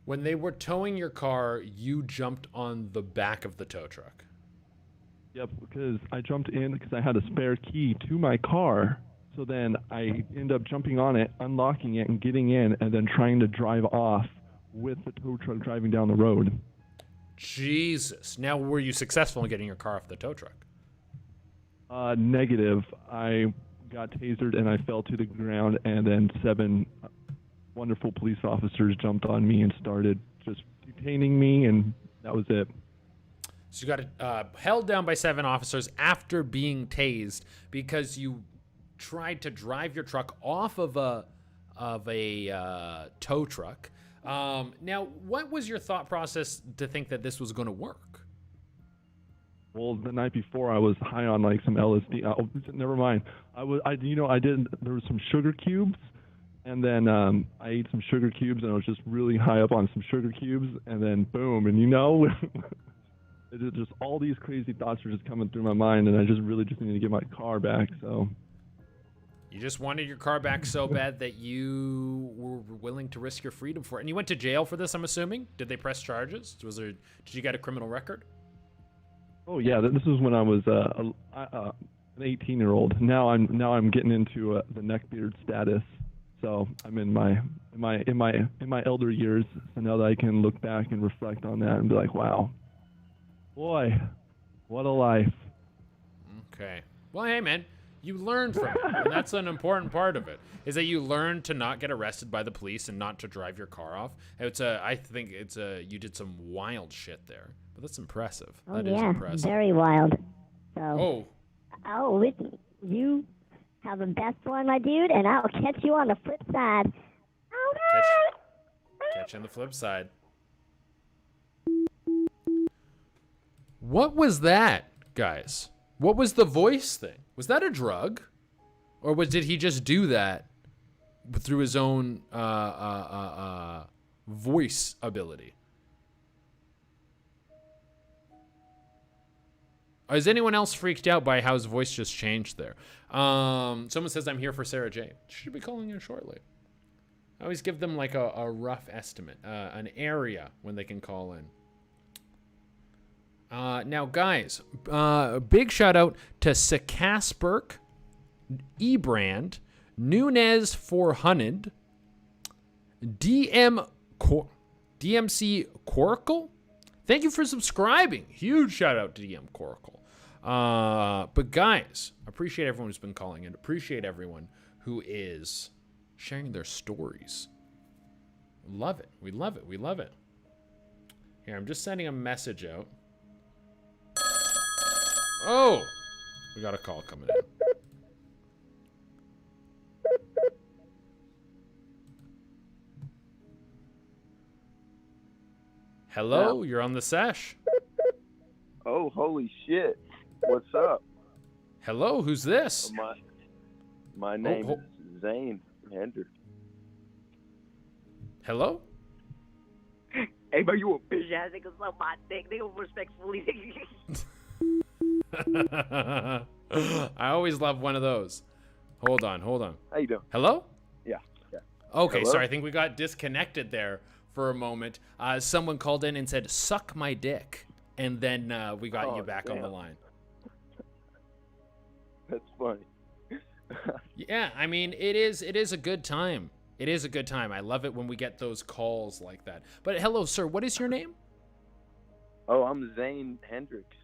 When they were towing your car, you jumped on the back of the tow truck. Yep, because I jumped in because I had a spare key to my car. So then I end up jumping on it, unlocking it, and getting in, and then trying to drive off with the tow truck driving down the road. Jesus. Now, were you successful in getting your car off the tow truck? Negative. I got tasered and I fell to the ground, and then 7 wonderful police officers jumped on me and started just detaining me, and that was it. So you got held down by 7 officers after being tased because you tried to drive your truck off of a tow truck. Now, what was your thought process to think that this was going to work? Well, the night before I was high on like some LSD. Oh, never mind. There was some sugar cubes, and then I ate some sugar cubes, and I was just really high up on some sugar cubes, and then boom, and it just all these crazy thoughts were just coming through my mind, and I just really just needed to get my car back. So you just wanted your car back so bad that you were willing to risk your freedom for it, and you went to jail for this, I'm assuming. Did they press charges? Did you get a criminal record? Oh yeah, this is when I was an 18-year-old. Now I'm getting into the neckbeard status. So I'm in my elder years. So now that I can look back and reflect on that and be like, wow, boy, what a life. Okay. Well, hey man, you learned from it, and that's an important part of it. Is that you learned to not get arrested by the police and not to drive your car off. I think you did some wild shit there. But that's impressive. That is impressive. Very wild. So. Listen, you have the best one, my dude, and I'll catch you on the flip side. Catch you on the flip side. What was that, guys? What was the voice thing? Was that a drug? Or did he just do that through his own voice ability? Is anyone else freaked out by how his voice just changed there? Someone says, I'm here for Sarah J. Should be calling in shortly. I always give them like a rough estimate, an area when they can call in. Now, guys, big shout out to Sakasberg, Ebrand, Nunez 400, DMC Coracle. Thank you for subscribing. Huge shout out to DM Coracle. But guys, appreciate everyone who's been calling in. Appreciate everyone who is sharing their stories. Love it. We love it. We love it. Here, I'm just sending a message out. Oh, we got a call coming in. Hello, you're on the Sesh. Oh, holy shit. What's up? Hello, who's this? My name is Zane Hendricks. Hello? Hey, bro, you a bitch ass nigga, suck my dick, nigga, respectfully. I always love one of those. Hold on. How you doing? Hello? Yeah. Okay, Hello? sorry, I think we got disconnected there for a moment. Someone called in and said, suck my dick. And then we got you back on the line. That's funny. Yeah, I mean, it is a good time. It is a good time. I love it when we get those calls like that. But hello, sir, what is your name? Oh, I'm Zane Hendricks.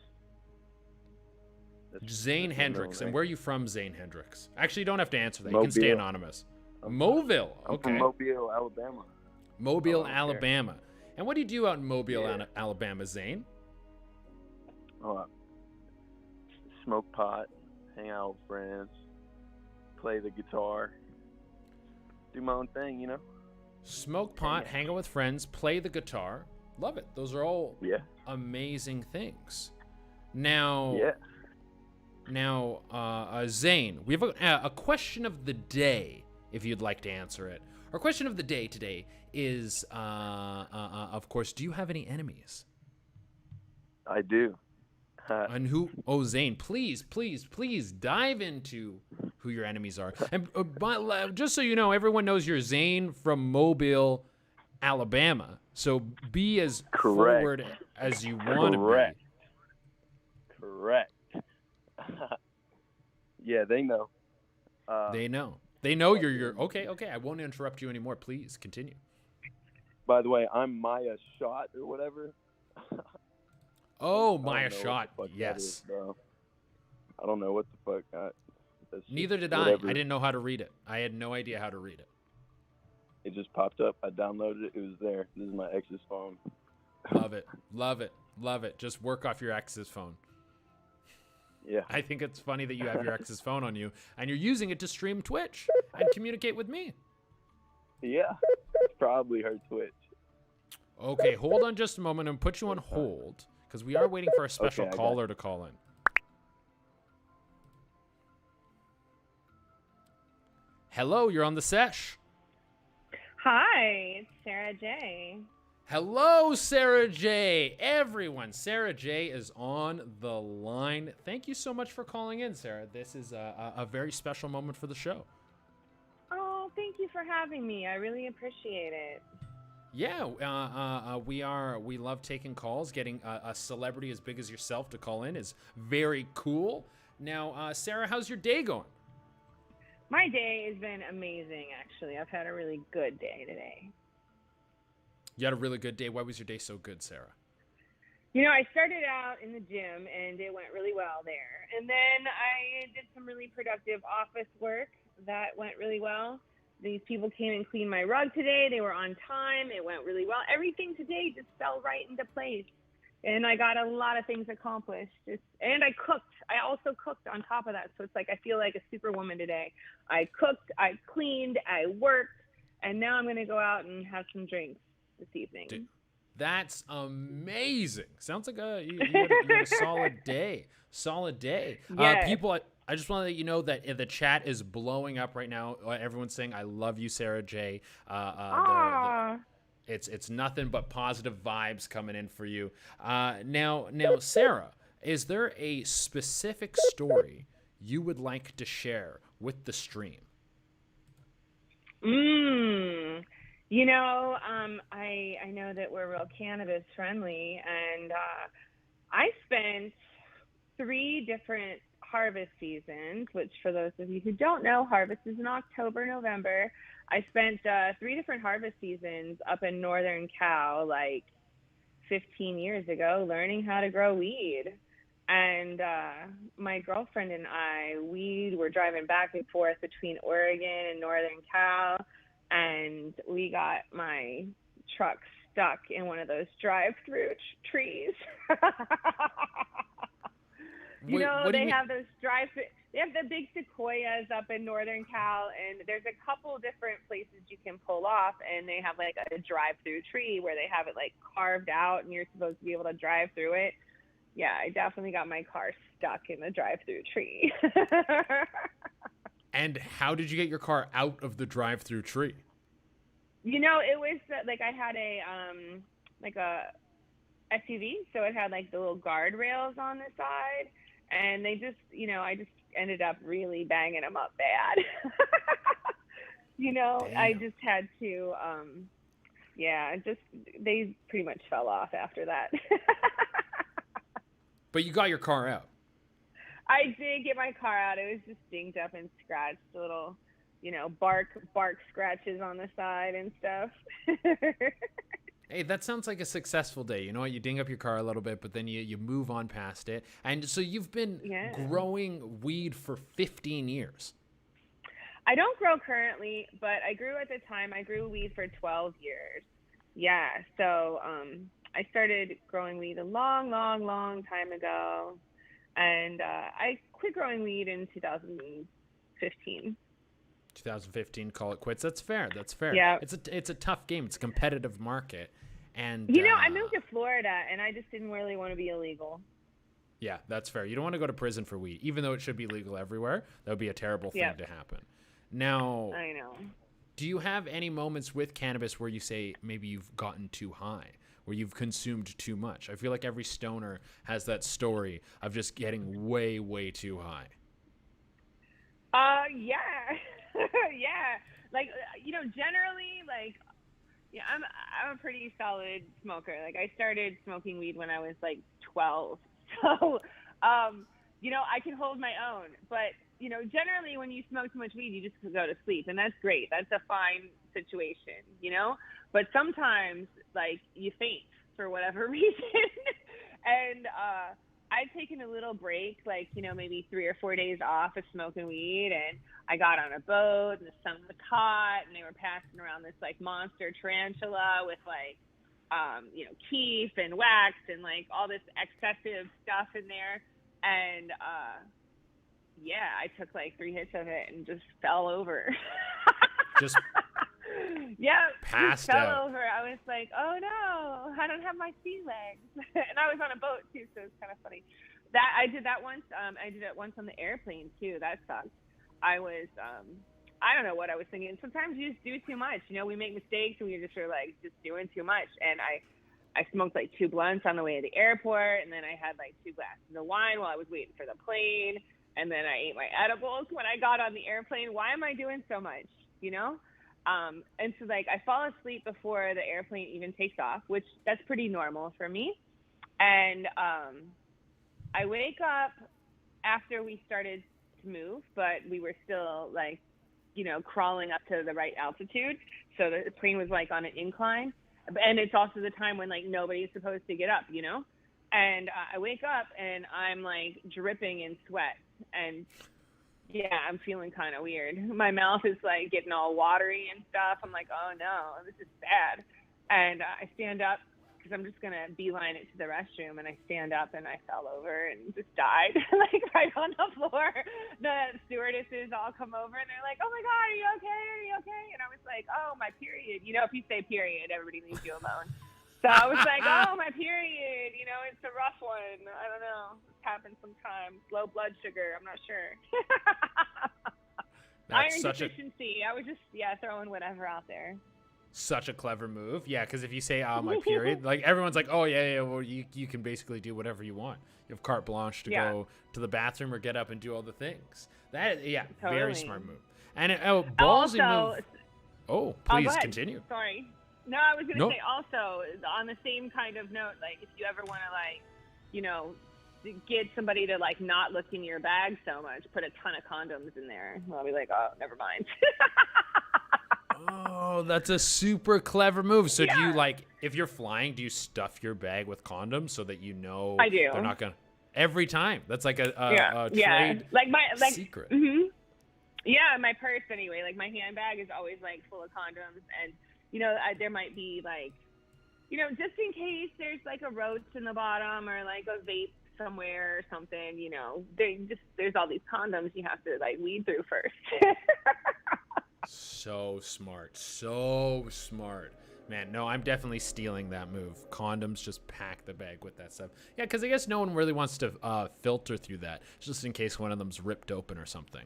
Zane Hendricks. And where are you from, Zane Hendricks? Actually, you don't have to answer that. Mobile. You can stay anonymous. Mobile. Okay. I'm from Mobile, Alabama. Mobile, Alabama. And what do you do out in Mobile, Alabama, Zane? Smoke pot, hang out with friends, play the guitar, do my own thing, you know? Smoke pot, hang out with friends, play the guitar. Love it. Those are all amazing things. Now, Zane, we have a question of the day, if you'd like to answer it. Our question of the day today is, of course, do you have any enemies? I do. And who? Oh, Zane, please dive into who your enemies are. And just so you know, everyone knows you're Zane from Mobile, Alabama. So be as forward as you want to be. Correct. Yeah, they know. They know. They know you're okay. I won't interrupt you anymore. Please continue. By the way, I'm Maya Shot or whatever. Oh, Maya Shot. Yes. Is, I don't know what the fuck. Neither did whatever. I didn't know how to read it. I had no idea how to read it. It just popped up. I downloaded it. It was there. This is my ex's phone. Love it. Love it. Love it. Just work off your ex's phone. Yeah. I think it's funny that you have your ex's phone on you and you're using it to stream Twitch and communicate with me. Yeah. It's probably her Twitch. Okay, hold on just a moment and put you on hold because we are waiting for a special caller to call in. Hello, you're on the Sesh. Hi, it's Sarah J. Hello, Sarah J. Everyone, Sarah J is on the line. Thank you so much for calling in, Sarah. This is a very special moment for the show. Oh, thank you for having me. I really appreciate it. Yeah, we love taking calls. Getting a celebrity as big as yourself to call in is very cool. Now, Sarah, how's your day going? My day has been amazing, actually. I've had a really good day today. You had a really good day. Why was your day so good, Sarah? You know, I started out in the gym, and it went really well there. And then I did some really productive office work. That went really well. These people came and cleaned my rug today. They were on time. It went really well. Everything today just fell right into place. And I got a lot of things accomplished. And I cooked. I also cooked on top of that. So it's like I feel like a superwoman today. I cooked, I cleaned, I worked, and now I'm going to go out and have some drinks this evening. Dude, that's amazing. Sounds like you had a solid day. Solid day. Yes. People, I just want to let you know that the chat is blowing up right now. Everyone's saying, I love you, Sarah J. It's nothing but positive vibes coming in for you. Now, Sarah, is there a specific story you would like to share with the stream? You know, I know that we're real cannabis friendly, and I spent 3 different harvest seasons, which for those of you who don't know, harvest is in October, November. I spent 3 different harvest seasons up in Northern Cal, like 15 years ago, learning how to grow weed. And my girlfriend and I, we were driving back and forth between Oregon and Northern Cal, and we got my truck stuck in one of those drive-through trees. You know, they have those they have the big sequoias up in Northern Cal, and there's a couple different places you can pull off, and they have like a drive-through tree where they have it like carved out, and you're supposed to be able to drive through it. Yeah, I definitely got my car stuck in the drive-through tree. And how did you get your car out of the drive-through tree? You know, it was like I had a like a SUV, so it had like the little guardrails on the side, and they just, you know, I just ended up really banging them up bad. You know, damn. I just had to, they pretty much fell off after that. But you got your car out. I did get my car out. It was just dinged up and scratched, a little, you know, bark scratches on the side and stuff. Hey, that sounds like a successful day. You know what? You ding up your car a little bit, but then you move on past it. And so you've been growing weed for 15 years. I don't grow currently, but I grew at the time. I grew weed for 12 years. Yeah. So I started growing weed a long, long, long time ago, and I quit growing weed in 2015. 2015, call it quits. That's fair. That's fair. Yeah. It's a tough game. It's a competitive market, and I moved to Florida, and I just didn't really want to be illegal. Yeah, that's fair. You don't want to go to prison for weed, even though it should be legal everywhere. That would be a terrible thing to happen. Now, I know. Do you have any moments with cannabis where you say maybe you've gotten too high, where you've consumed too much? I feel like every stoner has that story of just getting way, way too high. Yeah. Yeah. Like, generally, like, yeah, I'm a pretty solid smoker. Like, I started smoking weed when I was like 12. So, I can hold my own. But, generally when you smoke too much weed, you just go to sleep. And that's great. That's a fine situation, But sometimes, like, you faint for whatever reason. And I'd taken a little break, like, maybe 3 or 4 days off of smoking weed. And I got on a boat, and the sun was hot, and they were passing around this, like, monster tarantula with, like, keef and wax and, like, all this excessive stuff in there. And, I took, like, 3 hits of it and just fell over. Just passed out. Fell over. I was like, oh, no, I don't have my sea legs. And I was on a boat, too, so it's kind of funny. That I did that once. I did it once on the airplane, too. That sucked. I was, I don't know what I was thinking. Sometimes you just do too much. We make mistakes, and we just are, like, just doing too much. And I smoked, like, 2 blunts on the way to the airport, and then I had, like, 2 glasses of wine while I was waiting for the plane, and then I ate my edibles when I got on the airplane. Why am I doing so much, And so, like, I fall asleep before the airplane even takes off, which that's pretty normal for me. And I wake up after we started to move, but we were still, like, crawling up to the right altitude. So the plane was, like, on an incline. And it's also the time when, like, nobody's supposed to get up, And I wake up, and I'm, like, dripping in sweat. And, yeah, I'm feeling kind of weird. My mouth is, like, getting all watery and stuff. I'm like, oh, no, this is bad. And I stand up because I'm just going to beeline it to the restroom. And I stand up, and I fell over and just died, like, right on the floor. The stewardesses all come over, and they're like, oh, my God, are you okay? Are you okay? And I was like, oh, my period. If you say period, everybody leaves you alone. So I was like, oh, my period, it's a rough one. I don't know. It happens sometimes. Low blood sugar. I'm not sure. Iron deficiency. I was just, throwing whatever out there. Such a clever move. Yeah, because if you say, oh, my period, like, everyone's like, oh, yeah, well, you can basically do whatever you want. You have carte blanche to go to the bathroom or get up and do all the things. That, totally. Very smart move. And ballsy move. Oh, please continue. Sorry. No, I was going to say also, on the same kind of note, like, if you ever want to, like, get somebody to, like, not look in your bag so much, put a ton of condoms in there. I'll be like, oh, never mind. Oh, that's a super clever move. So do you, like, if you're flying, do you stuff your bag with condoms so that I do. They're not going to, every time? That's like a trade secret. Mm-hmm. Yeah, my purse anyway. Like, my handbag is always, like, full of condoms, and there might be, like, just in case there's, like, a roach in the bottom or, like, a vape somewhere or something, there's all these condoms you have to, like, weed through first. So smart. So smart. Man, no, I'm definitely stealing that move. Condoms, just pack the bag with that stuff. Yeah, because I guess no one really wants to filter through that, just in case one of them's ripped open or something.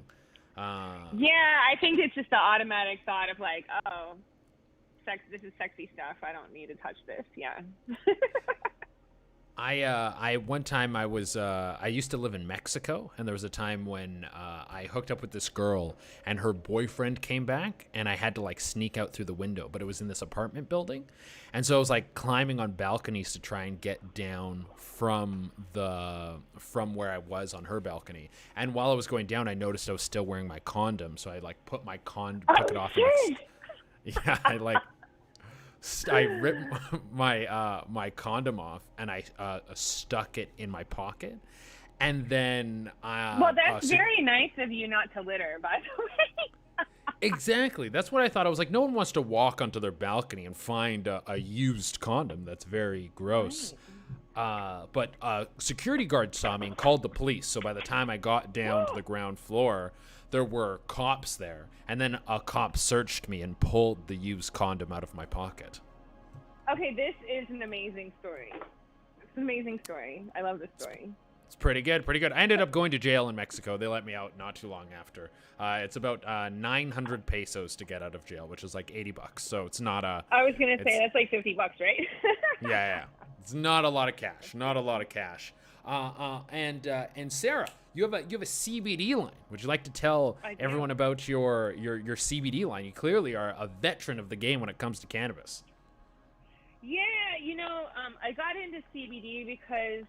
Yeah, I think it's just the automatic thought of, like, oh, this is sexy stuff. I don't need to touch this. Yeah. One time I used to live in Mexico, and there was a time when I hooked up with this girl, and her boyfriend came back, and I had to, like, sneak out through the window, but it was in this apartment building. And so I was, like, climbing on balconies to try and get down from where I was on her balcony. And while I was going down, I noticed I was still wearing my condom, so I, like, took it off. I ripped my condom off, and I stuck it in my pocket, and then well, that's very nice of you not to litter, by the way. Exactly. That's what I thought. I was like, no one wants to walk onto their balcony and find a used condom. That's very gross. But a security guard saw me and called the police. So by the time I got down to the ground floor, there were cops there. And then a cop searched me and pulled the used condom out of my pocket. Okay, this is an amazing story. It's an amazing story. I love this story. It's pretty good, pretty good. I ended up going to jail in Mexico. They let me out not too long after. It's about 900 pesos to get out of jail, which is like $80. So it's not a... I was going to say, that's like $50, right? Yeah. It's not a lot of cash. Not a lot of cash. And Sarah, you have a CBD line. Would you like to tell everyone about your CBD line? You clearly are a veteran of the game when it comes to cannabis. Yeah, I got into CBD because,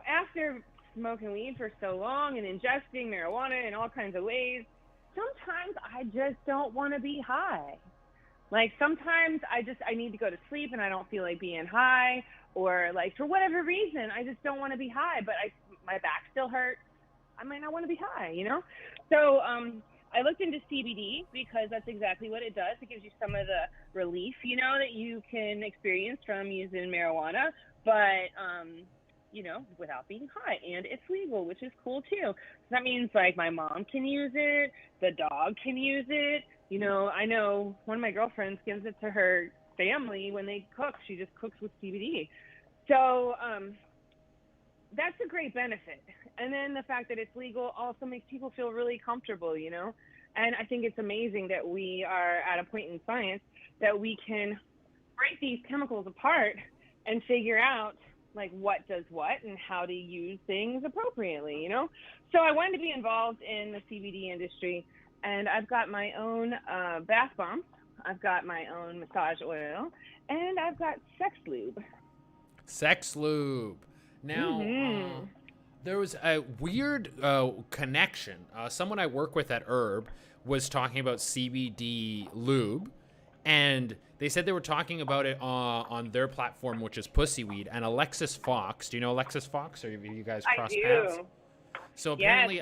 after smoking weed for so long and ingesting marijuana in all kinds of ways, sometimes I just don't want to be high. Like, sometimes I need to go to sleep and I don't feel like being high, or like for whatever reason, I just don't want to be high, but my back still hurts. I might not want to be high, So, I looked into CBD because that's exactly what it does. It gives you some of the relief, that you can experience from using marijuana, but, without being high. And it's legal, which is cool too. So that means like my mom can use it, the dog can use it. I know one of my girlfriends gives it to her family when they cook. She just cooks with CBD. So that's a great benefit. And then the fact that it's legal also makes people feel really comfortable, And I think it's amazing that we are at a point in science that we can break these chemicals apart and figure out like what does what and how to use things appropriately, So I wanted to be involved in the CBD industry, and I've got my own bath bomb, I've got my own massage oil, and I've got sex lube. Sex lube. Now, there was a weird connection. Someone I work with at Herb was talking about CBD lube, and they said they were talking about it on their platform, which is Pussyweed. And Alexis Fox, do you know Alexis Fox? Or have you guys crossed paths? So apparently,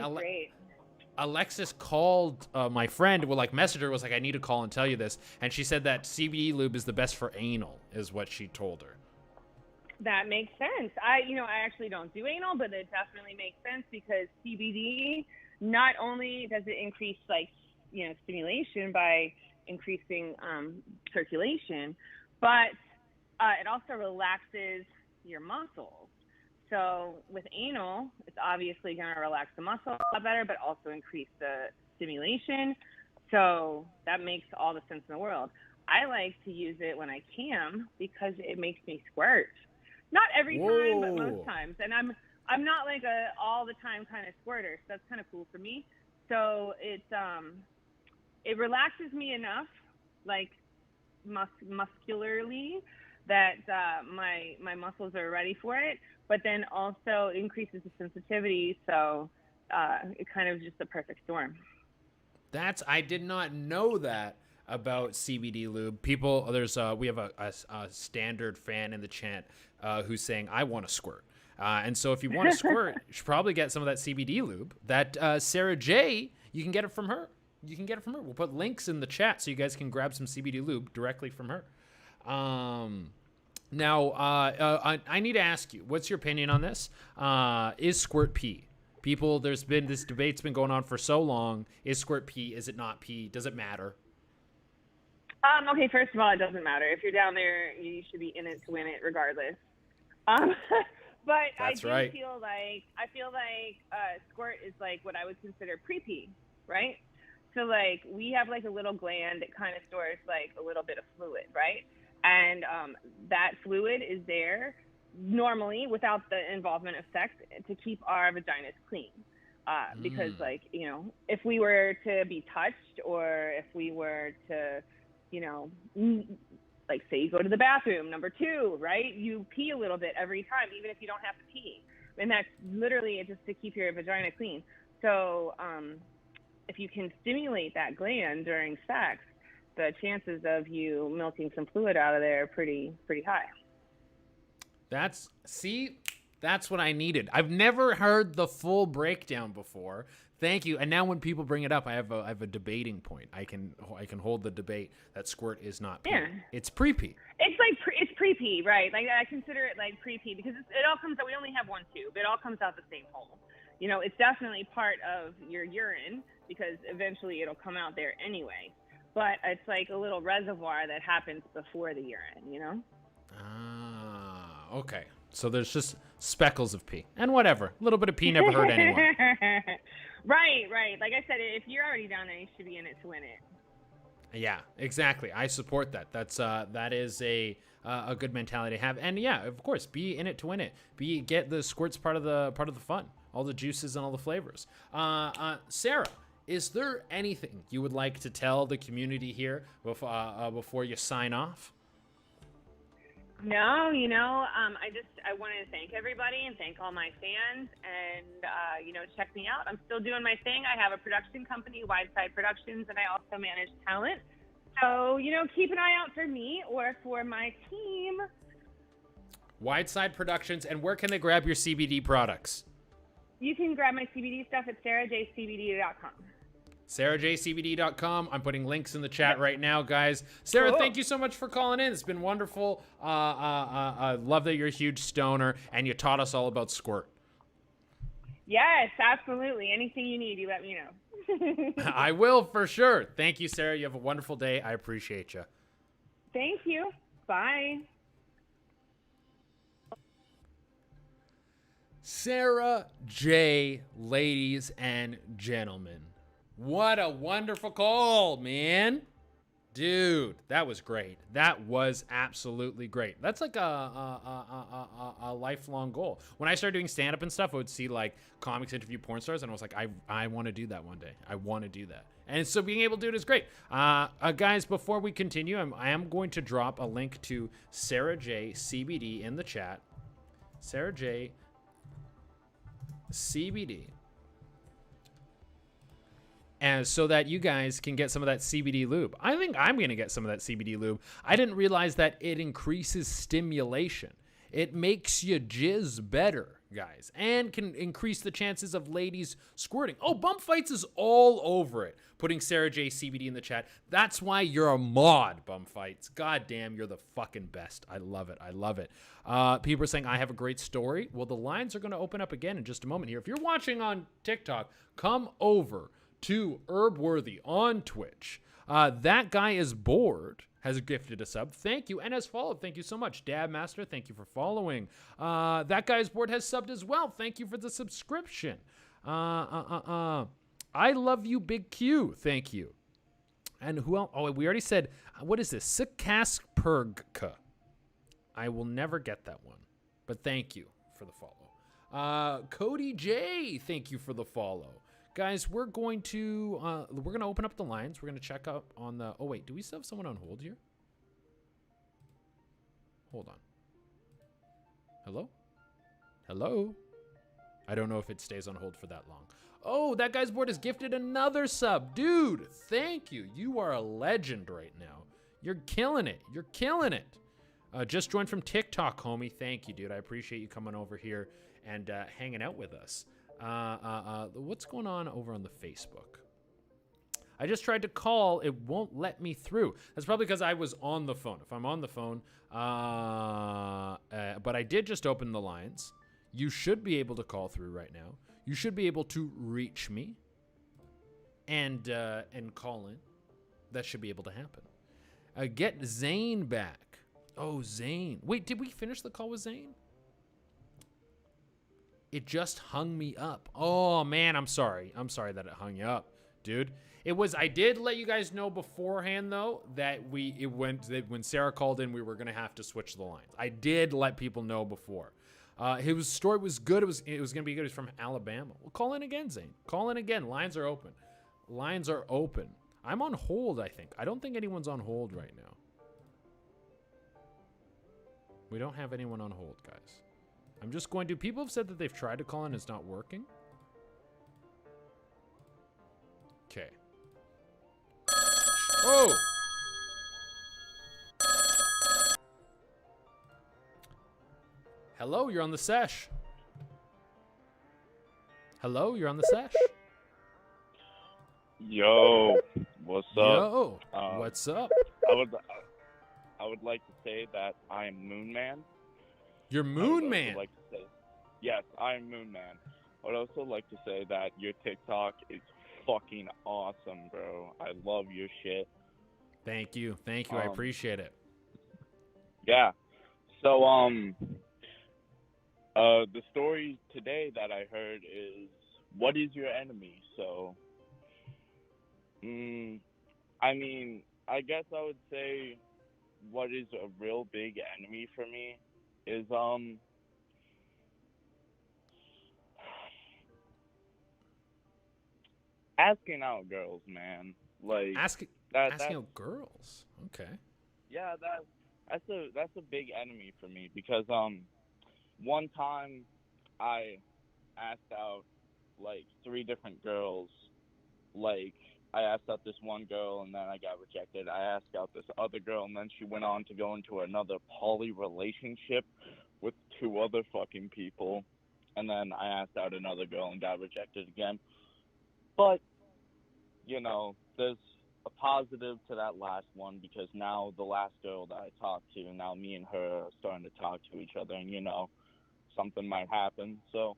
Alexis called my friend, messaged her, was like, I need to call and tell you this. And she said that CBD lube is the best for anal, is what she told her. That makes sense. I actually don't do anal, but it definitely makes sense because CBD, not only does it increase stimulation by increasing circulation, but it also relaxes your muscles. So with anal, it's obviously going to relax the muscle a lot better, but also increase the stimulation. So that makes all the sense in the world. I like to use it when I can because it makes me squirt. Not every time, but most times. And I'm not like a all the time kind of squirter, so that's kind of cool for me. So it relaxes me enough, like muscularly, that my muscles are ready for it. But then also increases the sensitivity, so it kind of just the perfect storm. I did not know that about CBD lube. People, we have a standard fan in the chat who's saying, I want to squirt. And so if you want to squirt, you should probably get some of that CBD lube. That Sarah J, you can get it from her. We'll put links in the chat so you guys can grab some CBD lube directly from her. Now, I need to ask you, what's your opinion on this? Is squirt pee? People, this debate's been going on for so long. Is squirt pee? Is it not pee? Does it matter? Okay, first of all, it doesn't matter. If you're down there, you should be in it to win it regardless. But That's I right. feel like squirt is like what I would consider pre-pee, right? So like we have like a little gland that kind of stores like a little bit of fluid, right? And that fluid is there normally without the involvement of sex to keep our vaginas clean. Because like, if we were to be touched or if we were to, like say you go to the bathroom, number 2, right? You pee a little bit every time, even if you don't have to pee. And that's literally just to keep your vagina clean. So if you can stimulate that gland during sex, the chances of you milking some fluid out of there are pretty high. That's what I needed. I've never heard the full breakdown before. Thank you. And now when people bring it up, I have a debating point. I can hold the debate that squirt is not pee. Yeah. It's pre-pee. It's like it's pre-pee, right? Like I consider it like pre-pee because it all comes out. We only have one tube. It all comes out the same hole. You know, it's definitely part of your urine because eventually it'll come out there anyway. But it's like a little reservoir that happens before the urine, you know? Ah, okay. So there's just speckles of pee. And whatever. A little bit of pee never hurt anyone. Right. Like I said, if you're already down there, you should be in it to win it. Yeah, exactly. I support that. That is a good mentality to have. And yeah, of course, be in it to win it. Get the squirts part of the fun. All the juices and all the flavors. Sarah, is there anything you would like to tell the community here before you sign off? No, you know, I want to thank everybody and thank all my fans and, you know, check me out. I'm still doing my thing. I have a production company, Wideside Productions, and I also manage talent. So, you know, keep an eye out for me or for my team. Wideside Productions, and where can they grab your CBD products? You can grab my CBD stuff at sarahjcbd.com. sarahjcbd.com. I'm putting links in the chat right now, guys. Sarah, Cool. Thank you so much for calling in. It's been wonderful. I love that you're a huge stoner, and you taught us all about squirt. Yes, absolutely. Anything you need, you let me know. I will, for sure. Thank you, Sarah. You have a wonderful day. I appreciate you. Thank you. Bye. Sarah J, ladies and gentlemen. What a wonderful call, man. Dude, that was great. That was absolutely great. That's like a lifelong goal. When I started doing stand-up and stuff, I would see like comics interview porn stars, and I was like, I want to do that one day. I want to do that. And so being able to do it is great. Guys, before we continue, I am going to drop a link to Sarah J CBD in the chat. Sarah J CBD. And so that you guys can get some of that CBD lube. I think I'm going to get some of that CBD lube. I didn't realize that it increases stimulation. It makes you jizz better, guys, and can increase the chances of ladies squirting. Oh, Bump Fights is all over it, putting Sarah J CBD in the chat. That's why you're a mod, Bump Fights. God damn, you're the fucking best. I love it. I love it. People are saying, I have a great story. Well, the lines are going to open up again in just a moment here. If you're watching on TikTok, come over to Herbworthy on Twitch. That guy is bored, has gifted a sub. Thank you. And has followed. Thank you so much. Dab Master, thank you for following. That guy is bored, has subbed as well. Thank you for the subscription. I love you, Big Q. Thank you. And who else? Oh, we already said, what is this? Sikaspergka. I will never get that one. But thank you for the follow. Cody J, thank you for the follow. Guys, we're going to open up the lines. We're going to check up on the... Oh, wait. Do we still have someone on hold here? Hold on. Hello? Hello? I don't know if it stays on hold for that long. Oh, that guy's board has gifted another sub. Dude, thank you. You are a legend right now. You're killing it. You're killing it. Just joined from TikTok, homie. Thank you, dude. I appreciate you coming over here and hanging out with us. What's going on over on the Facebook? I just tried to call. It won't let me through. That's probably because I was on the phone. If I'm on the phone, but I did just open the lines. You should be able to call through right now. You should be able to reach me and call in. That should be able to happen. Get Zane back. Oh, Zane. Wait, did we finish the call with Zane? It just hung me up. Oh, man, I'm sorry. I'm sorry that it hung you up, dude. I did let you guys know beforehand, though, that when Sarah called in, we were going to have to switch the lines. I did let people know before. His story was good. It was going to be good. He's from Alabama. Well, call in again, Zane. Call in again. Lines are open. Lines are open. I'm on hold, I think. I don't think anyone's on hold right now. We don't have anyone on hold, guys. I'm just going to... People have said that they've tried to call in. It's not working. Okay. Oh! Hello, you're on the Sesh. Hello, you're on the sesh. Yo, what's up? Yo, what's up? I would like to say that I am Moon Man. You're Moon Man. Like to say, yes, I am Moon Man. I would also like to say that your TikTok is fucking awesome, bro. I love your shit. Thank you. I appreciate it. Yeah. So, the story today that I heard is, what is your enemy? So, I mean, I guess I would say what is a real big enemy for me is, asking out girls, man. Like, asking out girls. Okay. Yeah, that's a big enemy for me because, one time I asked out like 3 different girls. Like, I asked out this one girl and then I got rejected. I asked out this other girl and then she went on to go into another poly relationship with 2 other fucking people. And then I asked out another girl and got rejected again. But, you know, there's a positive to that last one because now the last girl that I talked to, now me and her are starting to talk to each other and, you know, something might happen. So,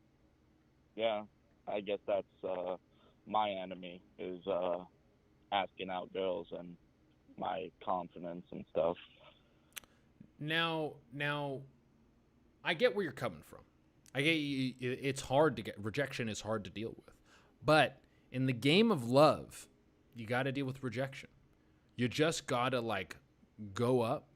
yeah, I guess that's my enemy is asking out girls and my confidence and stuff. Now, I get where you're coming from. I get you, it's hard to get rejection is hard to deal with, but in the game of love, you got to deal with rejection. You just gotta like go up,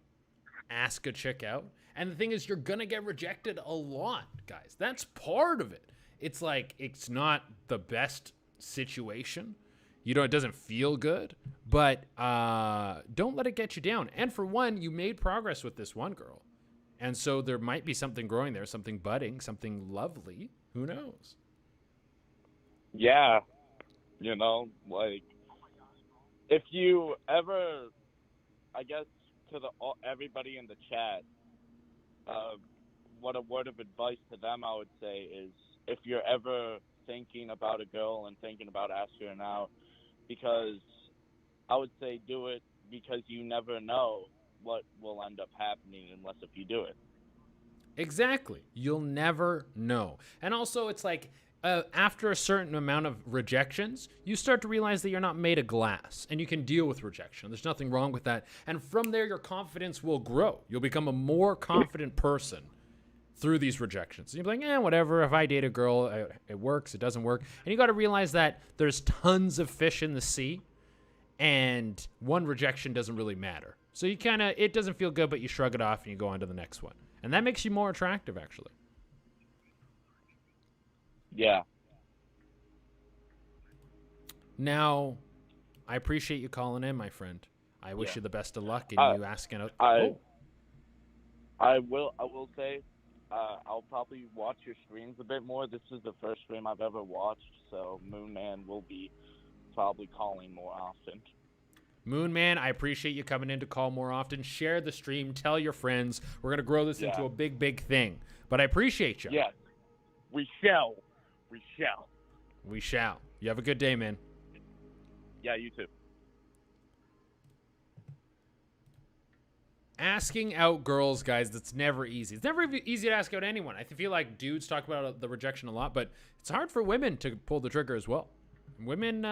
ask a chick out, and the thing is, you're gonna get rejected a lot, guys. That's part of it. It's like it's not the best situation. You know, it doesn't feel good, but don't let it get you down. And for one, you made progress with this one girl. And so there might be something growing there, something budding, something lovely. Who knows? Yeah. You know, like, if you ever, I guess, to everybody in the chat, what a word of advice to them I would say is, if you're ever thinking about a girl and thinking about asking her out, because I would say do it because you never know what will end up happening unless if you do it. Exactly. You'll never know. And also, it's like after a certain amount of rejections, you start to realize that you're not made of glass and you can deal with rejection. There's nothing wrong with that. And from there, your confidence will grow. You'll become a more confident person through these rejections. And you'll be like, whatever. If I date a girl, it works, it doesn't work. And you got to realize that there's tons of fish in the sea and one rejection doesn't really matter. So you kind of, it doesn't feel good, but you shrug it off and you go on to the next one. And that makes you more attractive, actually. Yeah. Now, I appreciate you calling in, my friend. I wish you the best of luck in you asking out. I will say, I'll probably watch your streams a bit more. This is the first stream I've ever watched, so Moon Man will be probably calling more often. Moon Man, I appreciate you coming in to call more often. Share the stream. Tell your friends. We're going to grow this into a big, big thing. But I appreciate you. Yes. We shall. We shall. We shall. You have a good day, man. Yeah, you too. Asking out girls, guys, that's never easy. It's never easy to ask out anyone. I feel like dudes talk about the rejection a lot, but it's hard for women to pull the trigger as well. Women,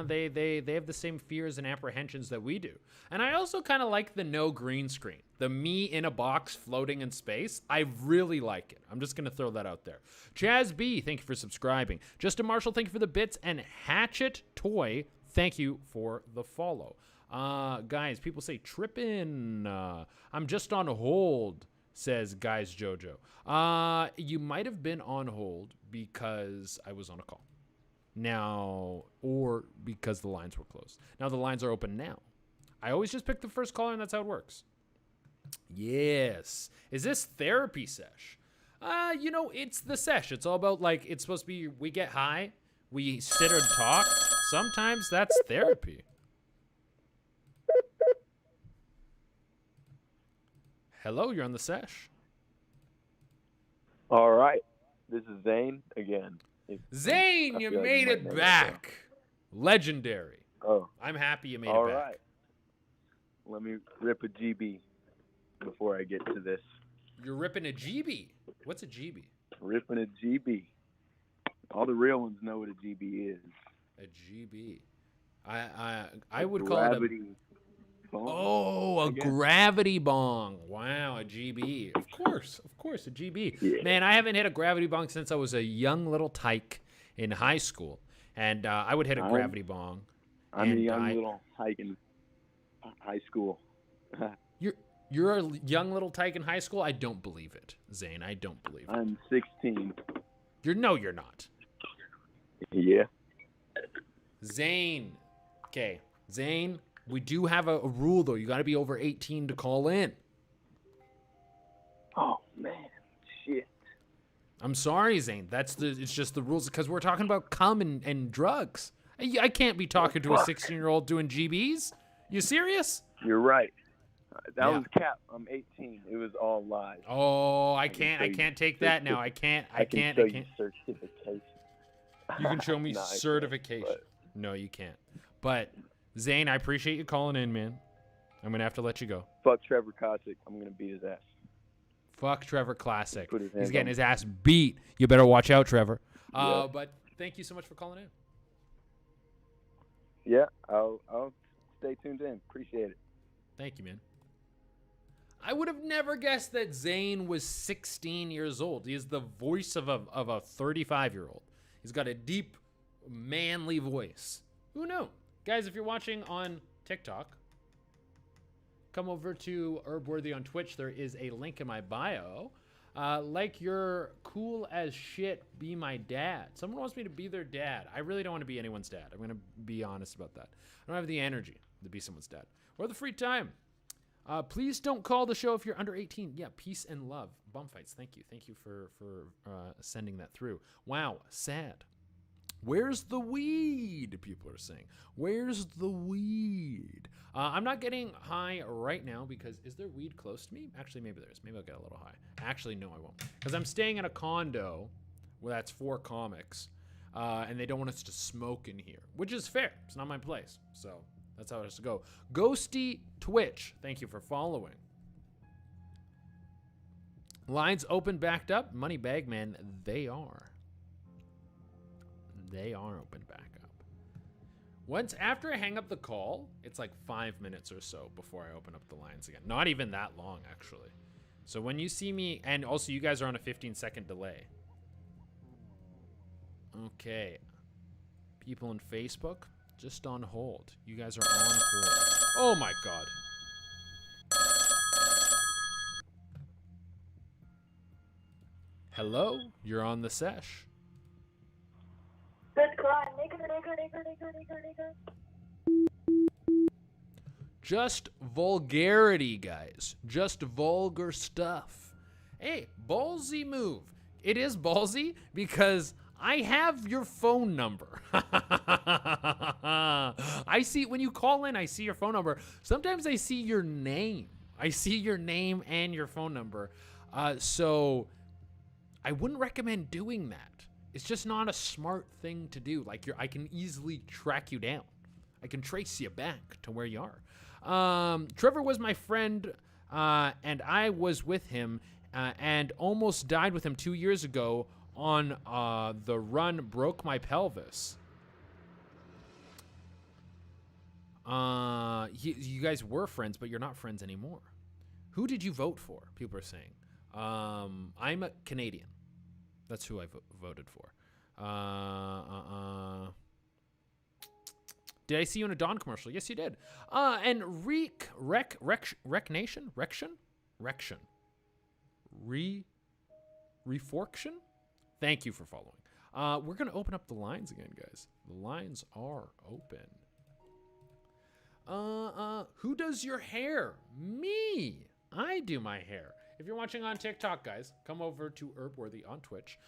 they have the same fears and apprehensions that we do. And I also kind of like the no green screen. The me in a box floating in space. I really like it. I'm just going to throw that out there. Jazz B, thank you for subscribing. Justin Marshall, thank you for the bits. And Hatchet Toy, thank you for the follow. Guys, people say trippin'. I'm just on hold, says Guys Jojo. You might have been on hold because I was on a call. Now, or because the lines were closed. Now the lines are open now. I always just pick the first caller and that's how it works. Yes. Is this therapy sesh? You know, it's the sesh. It's all about like, it's supposed to be, we get high, we sit and talk. Sometimes that's therapy. Hello, you're on the sesh. All right. This is Zane again. Zane, you made it back. Legendary. Oh. I'm happy you made it All back. right. Let me rip a GB before I get to this. You're ripping a GB. What's a GB? Ripping a GB. All the real ones know what a GB is. A GB. I would call it a... Bong, a gravity bong. Wow, a GB. Of course, a GB. Yeah. Man, I haven't hit a gravity bong since I was a young little tyke in high school. And I would hit a gravity bong. I'm a young little tyke in high school. You're a young little tyke in high school? I don't believe it, Zane. I don't believe it. I'm 16. You're not. Yeah. Zane. Okay, Zane, we do have a rule, though. You got to be over 18 to call in. Oh, man. Shit. I'm sorry, Zane. It's just the rules, because we're talking about cum and drugs. I can't be talking to a 16-year-old doing GBs. You serious? You're right. That was cap. I'm 18. It was all lies. Oh, I can't take that now. I can't. Show you certification. You can show me certification. No, you can't. But Zane, I appreciate you calling in, man. I'm gonna have to let you go. Fuck Trevor Classic. I'm gonna beat his ass. Fuck Trevor Classic. He's on getting his ass beat. You better watch out, Trevor. Yeah. But thank you so much for calling in. Yeah, I'll stay tuned in. Appreciate it. Thank you, man. I would have never guessed that Zane was 16 years old. He is the voice of a 35-year-old. He's got a deep, manly voice. Who knew? Guys, if you're watching on TikTok, come over to Herbworthy on Twitch. There is a link in my bio. Like you're cool as shit, be my dad. Someone wants me to be their dad. I really don't want to be anyone's dad. I'm going to be honest about that. I don't have the energy to be someone's dad. Or the free time. Please don't call the show if you're under 18. Yeah, peace and love. Bum fights. Thank you. Thank you for sending that through. Wow, sad. Where's the weed? People are saying. Where's the weed? I'm not getting high right now because is there weed close to me? Actually, maybe there is. Maybe I'll get a little high. Actually, no, I won't. Because I'm staying in a condo where that's 4 comics, and they don't want us to smoke in here, which is fair. It's not my place. So that's how it has to go. Ghosty Twitch, thank you for following. Lines open, backed up. Money bag, man, they are. They are open back up. Once after I hang up the call, it's like 5 minutes or so before I open up the lines again. Not even that long, actually. So when you see me, and also you guys are on a 15-second delay. Okay. People on Facebook, just on hold. You guys are on hold. Oh my God. Hello, you're on the Sesh. Good cry, nigger. Just vulgarity, guys. Just vulgar stuff. Hey, ballsy move. It is ballsy because I have your phone number. I see, when you call in, I see your phone number. Sometimes I see your name. I see your name and your phone number. So I wouldn't recommend doing that. It's just not a smart thing to do. Like I can easily track you down. I can trace you back to where you are. Trevor was my friend, and I was with him, and almost died with him 2 years ago on the run. Broke my pelvis. You guys were friends, but you're not friends anymore. Who did you vote for? People are saying. I'm a Canadian. That's who I voted for. Did I see you in a Dawn commercial? Yes, you did. And Rection? Reforction? Thank you for following. We're going to open up the lines again, guys. The lines are open. Who does your hair? Me. I do my hair. If you're watching on TikTok, guys, come over to Herbworthy on Twitch.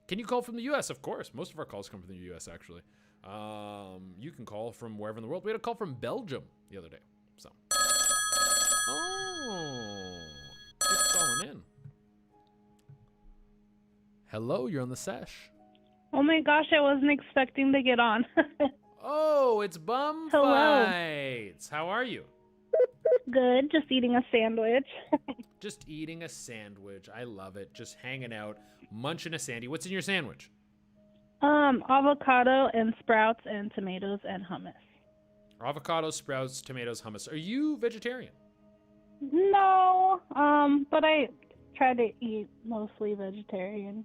Can you call from the U.S.? Of course. Most of our calls come from the U.S., actually. You can call from wherever in the world. We had a call from Belgium the other day. So. Oh. Keep calling in. Hello, you're on the Sesh. Oh my gosh, I wasn't expecting to get on. Oh, it's Bum Hello. Fights. How are you? Good, just eating a sandwich. Just eating a sandwich. I love it. Just hanging out, munching a sandy. What's in your sandwich? Avocado and sprouts and tomatoes and hummus. Avocado, sprouts, tomatoes, hummus. Are you vegetarian? No, but I try to eat mostly vegetarian.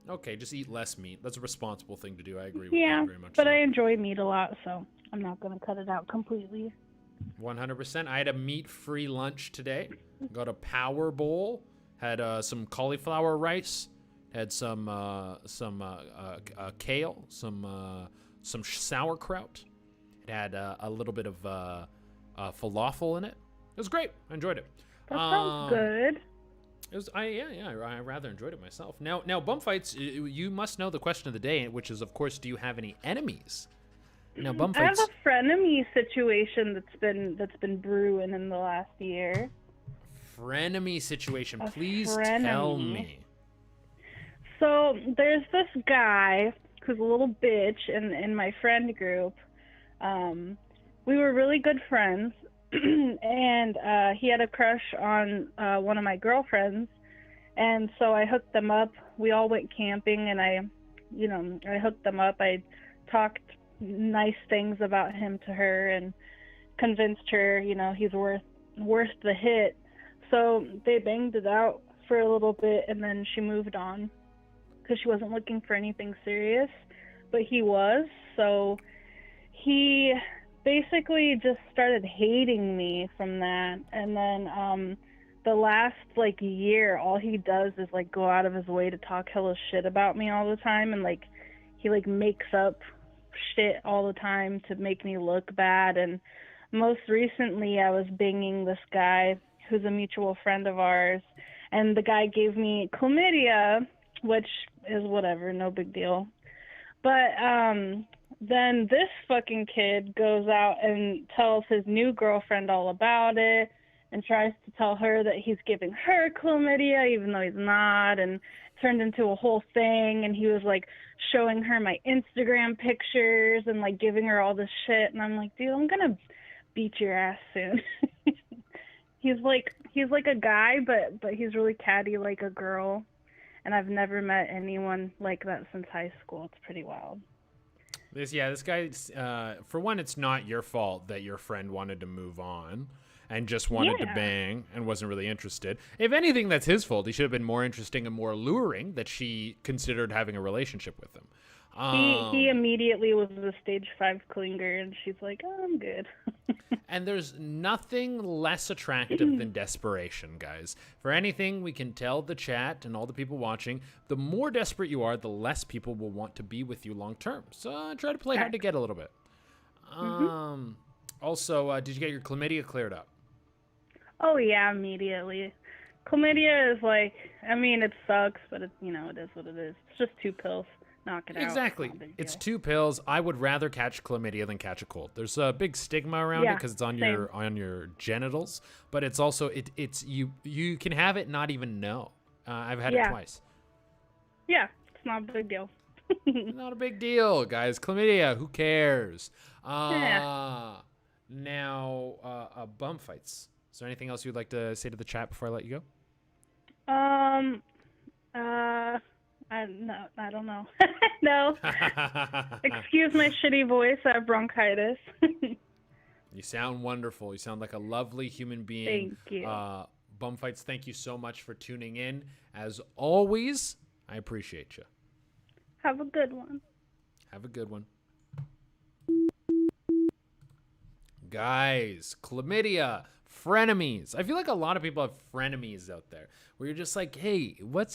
Okay, just eat less meat. That's a responsible thing to do. I agree with Yeah, that very much. but I enjoy meat a lot, so I'm not going to cut it out completely. 100%. I had a meat-free lunch today. Got a power bowl. Had some cauliflower rice. Had some kale. Some sauerkraut. It had a little bit of falafel in it. It was great. I enjoyed it. That sounds good. It was. I rather enjoyed it myself. Now, Bum Fights. You must know the question of the day, which is, of course, do you have any enemies? Now, Bum I have Fights. a frenemy situation that's been brewing in the last year. Frenemy situation. A Please frenemy. tell me. So there's this guy who's a little bitch in my friend group. We were really good friends, and he had a crush on one of my girlfriends, and so I hooked them up. We all went camping, and I hooked them up. I talked nice things about him to her and convinced her, he's worth the hit. So they banged it out for a little bit, and then she moved on because she wasn't looking for anything serious, but he was. So he basically just started hating me from that. And then the last year, all he does is go out of his way to talk hella shit about me all the time, and he makes up shit all the time to make me look bad. And most recently I was banging this guy who's a mutual friend of ours, and the guy gave me chlamydia, which is whatever, no big deal. But then this fucking kid goes out and tells his new girlfriend all about it and tries to tell her that he's giving her chlamydia even though he's not, and turned into a whole thing. And he was showing her my Instagram pictures and giving her all this shit, and I'm like, dude, I'm gonna beat your ass soon. he's like a guy, but he's really catty like a girl, and I've never met anyone like that since high school. It's pretty wild. This guy, for one, it's not your fault that your friend wanted to move on and just wanted to bang and wasn't really interested. If anything, that's his fault. He should have been more interesting and more alluring that she considered having a relationship with him. He immediately was a stage 5 clinger, and she's like, oh, I'm good. And there's nothing less attractive than desperation, guys. For anything we can tell the chat and all the people watching, the more desperate you are, the less people will want to be with you long term. So try to play hard to get a little bit. Also, did you get your chlamydia cleared up? Oh, yeah, immediately. Chlamydia is it sucks, but it is what it is. It's just 2 pills. Knock it out. Exactly. It's 2 pills. I would rather catch chlamydia than catch a cold. There's a big stigma around it because it's on your genitals, but it's also it's you can have it and not even know. I've had it twice. Yeah, it's not a big deal. Not a big deal, guys. Chlamydia, who cares? Now, Bum Fights. Is there anything else you'd like to say to the chat before I let you go? I don't know. No. Excuse my shitty voice. I have bronchitis. You sound wonderful. You sound like a lovely human being. Thank you. Bum Fights, thank you so much for tuning in. As always, I appreciate you. Have a good one. Have a good one. Guys, chlamydia, frenemies. I feel like a lot of people have frenemies out there where you're just like, hey, why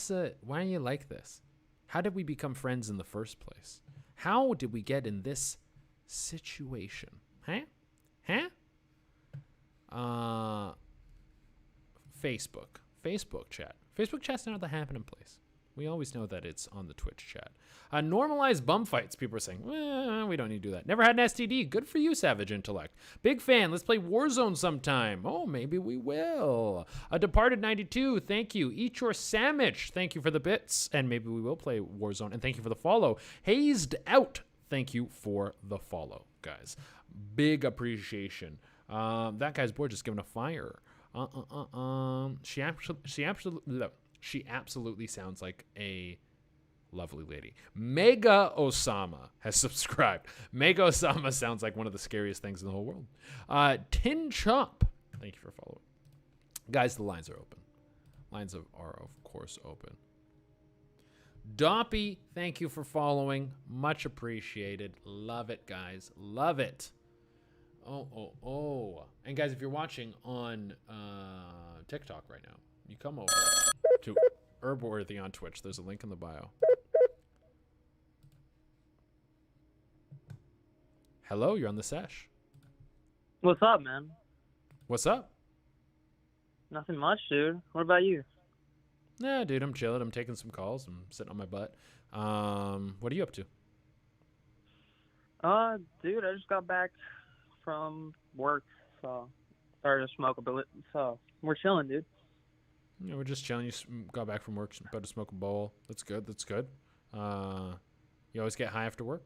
are you like this? How did we become friends in the first place? How did we get in this situation? Huh? Facebook chat. Facebook chat's not the happening place. We always know that it's on the Twitch chat. Normalize bum fights. People are saying, we don't need to do that. Never had an STD. Good for you, Savage Intellect. Big fan. Let's play Warzone sometime. Oh, maybe we will. Departed 92. Thank you. Eat your sandwich. Thank you for the bits. And maybe we will play Warzone. And thank you for the follow. Hazed Out. Thank you for the follow, guys. Big appreciation. That guy's board just giving a fire. She absolutely sounds like a lovely lady. Mega Osama has subscribed. Mega Osama sounds like one of the scariest things in the whole world. Tin Chop, thank you for following. Guys, the lines are open. Lines are, of course, open. Doppy, thank you for following. Much appreciated. Love it, guys. Love it. Oh. And guys, if you're watching on TikTok right now, you come over to Herbworthy on Twitch. There's a link in the bio. Hello, you're on the Sesh. What's up, man? What's up? Nothing much, dude. What about you? Nah, dude, I'm chilling. I'm taking some calls. I'm sitting on my butt. What are you up to? Dude, I just got back from work, so started to smoke a bit. So we're chilling, dude. Yeah, we're just chilling. You got back from work, about to smoke a bowl. That's good. That's good. You always get high after work?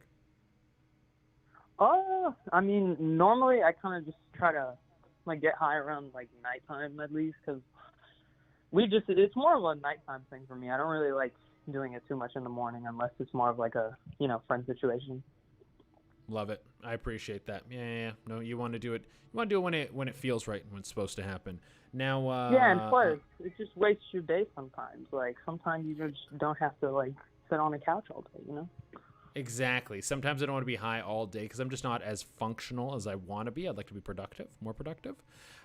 I mean, normally I kind of just try to like get high around like nighttime at least, because it's more of a nighttime thing for me. I don't really like doing it too much in the morning unless it's more of like a friend situation. Love it. I appreciate that. Yeah. No, you want to do it. You want to do it when it feels right, when it's supposed to happen. Now. Yeah, and plus it just wastes your day sometimes. Like sometimes you just don't have to like sit on a couch all day, Exactly. Sometimes I don't want to be high all day because I'm just not as functional as I want to be. I'd like to be productive, more productive.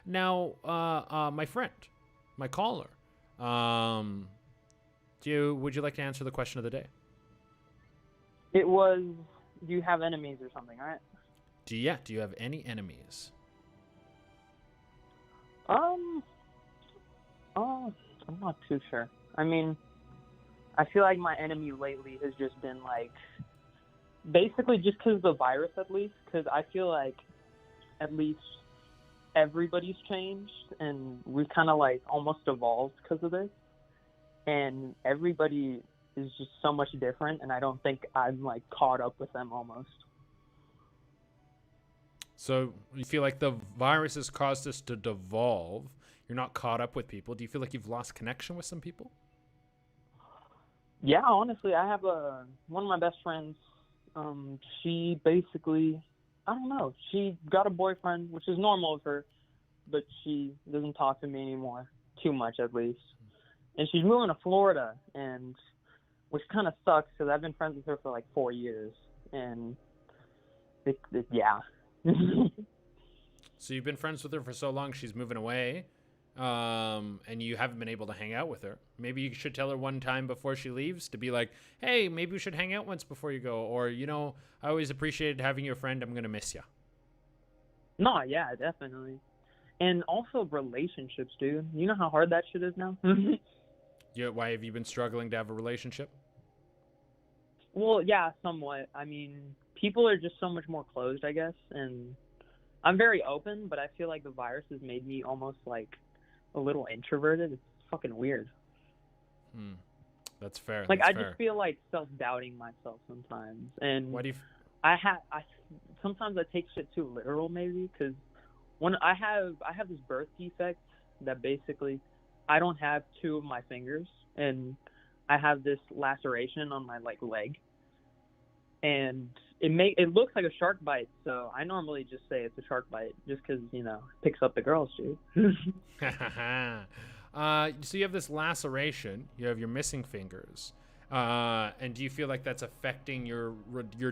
Now, my friend, my caller, would you like to answer the question of the day? It was, do you have enemies or something, right? Do you have any enemies? I'm not too sure. I mean, I feel like my enemy lately has just been like, basically just because of the virus, at least, because I feel like at least everybody's changed and we've kind of like almost evolved because of this, and everybody is just so much different, and I don't think I'm like caught up with them almost. So you feel like the virus has caused us to devolve. You're not caught up with people. Do you feel like you've lost connection with some people? Yeah, honestly, I have one of my best friends. She basically, I don't know, she got a boyfriend, which is normal of her, but she doesn't talk to me anymore, too much at least. And she's moving to Florida, and which kind of sucks because I've been friends with her for like 4 years, and yeah. So you've been friends with her for so long, she's moving away, and you haven't been able to hang out with her. Maybe you should tell her one time before she leaves to be like, hey, maybe we should hang out once before you go. Or, I always appreciated having you a friend. I'm going to miss you. No, yeah, definitely. And also relationships, dude. You know how hard that shit is now? Why have you been struggling to have a relationship? Well, yeah, somewhat. I mean, people are just so much more closed, I guess. And I'm very open, but I feel like the virus has made me almost like a little introverted. It's fucking weird. That's fair. Like, I just feel like self-doubting myself sometimes. And what do you... sometimes I take shit too literal, maybe, because when I have this birth defect that basically I don't have 2 of my fingers, and I have this laceration on my like leg, and it looks like a shark bite, so I normally just say it's a shark bite just because it picks up the girls, dude. So you have this laceration, you have your missing fingers, and do you feel like that's affecting your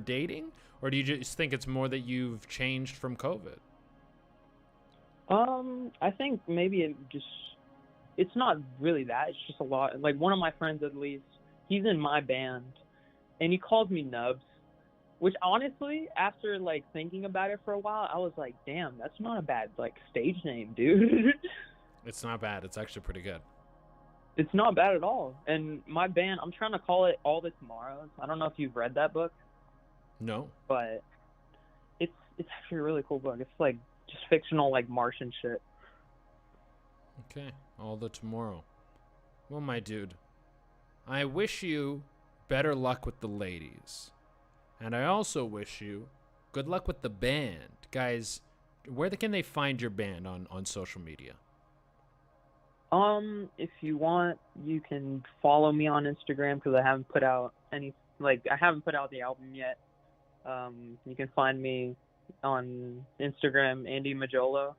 dating, or do you just think it's more that you've changed from COVID? I think maybe it's not really that. It's just a lot. Like, one of my friends, at least, he's in my band, and he calls me Nubs, which honestly, after like thinking about it for a while, I was like, damn, that's not a bad like stage name, dude. It's not bad. It's actually pretty good. It's not bad at all. And my band, I'm trying to call it All the Tomorrows. I don't know if you've read that book, No. but it's actually a really cool book. It's like just fictional, like Martian shit. Okay, all the tomorrow. Well, my dude, I wish you better luck with the ladies. And I also wish you good luck with the band. Guys, where can they find your band on social media? If you want, you can follow me on Instagram because I haven't put out I haven't put out the album yet. You can find me on Instagram, Andy Majolo.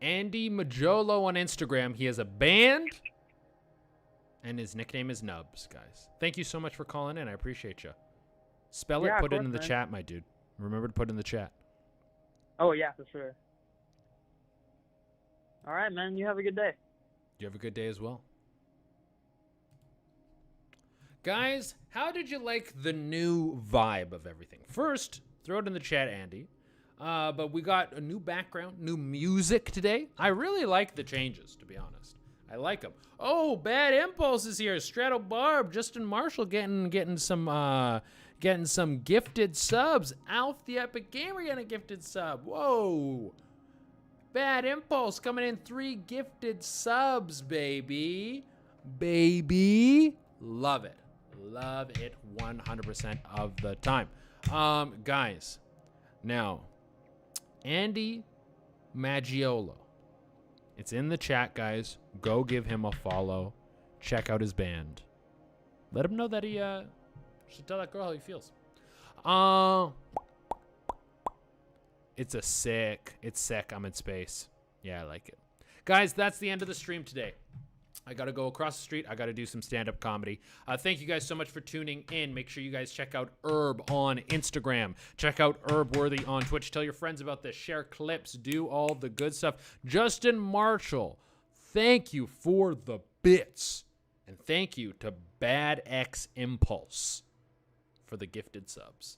Andy Majolo on Instagram. He has a band, and his nickname is Nubs, guys. Thank you so much for calling in. I appreciate you. Spell it, put it in the chat, my dude. Remember to put it in the chat. Oh, yeah, for sure. All right, man. You have a good day. You have a good day as well. Guys, how did you like the new vibe of everything? First, throw it in the chat, Andy. But we got a new background, new music today. I really like the changes, to be honest. I like them. Oh, Bad Impulse is here. Straddle Barb, Justin Marshall getting some gifted subs. Alf the Epic Gamer getting a gifted sub. Whoa. Bad Impulse coming in 3 gifted subs, baby. Baby. Love it. Love it 100% of the time. Guys, now, Andy Maggiolo. It's in the chat, guys. Go give him a follow. Check out his band. Let him know that he should tell that girl how he feels. It's sick. I'm in space. Yeah, I like it. Guys, that's the end of the stream today. I got to go across the street. I got to do some stand-up comedy. Thank you guys so much for tuning in. Make sure you guys check out Herb on Instagram. Check out Herbworthy on Twitch. Tell your friends about this. Share clips. Do all the good stuff. Justin Marshall, thank you for the bits. And thank you to Bad X Impulse for the gifted subs.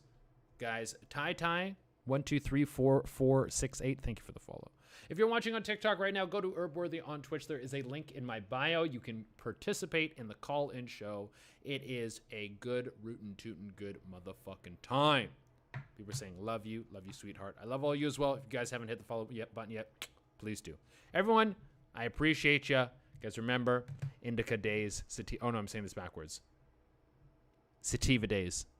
Guys, Ty 1234468. Thank you for the follow. If you're watching on TikTok right now, go to Herbworthy on Twitch. There is a link in my bio. You can participate in the call-in show. It is a good rootin' tootin' good motherfucking time. People are saying, love you, sweetheart. I love all you as well. If you guys haven't hit the follow button yet, please do. Everyone, I appreciate you. Guys, remember, Indica days. Oh, no, I'm saying this backwards. Sativa days.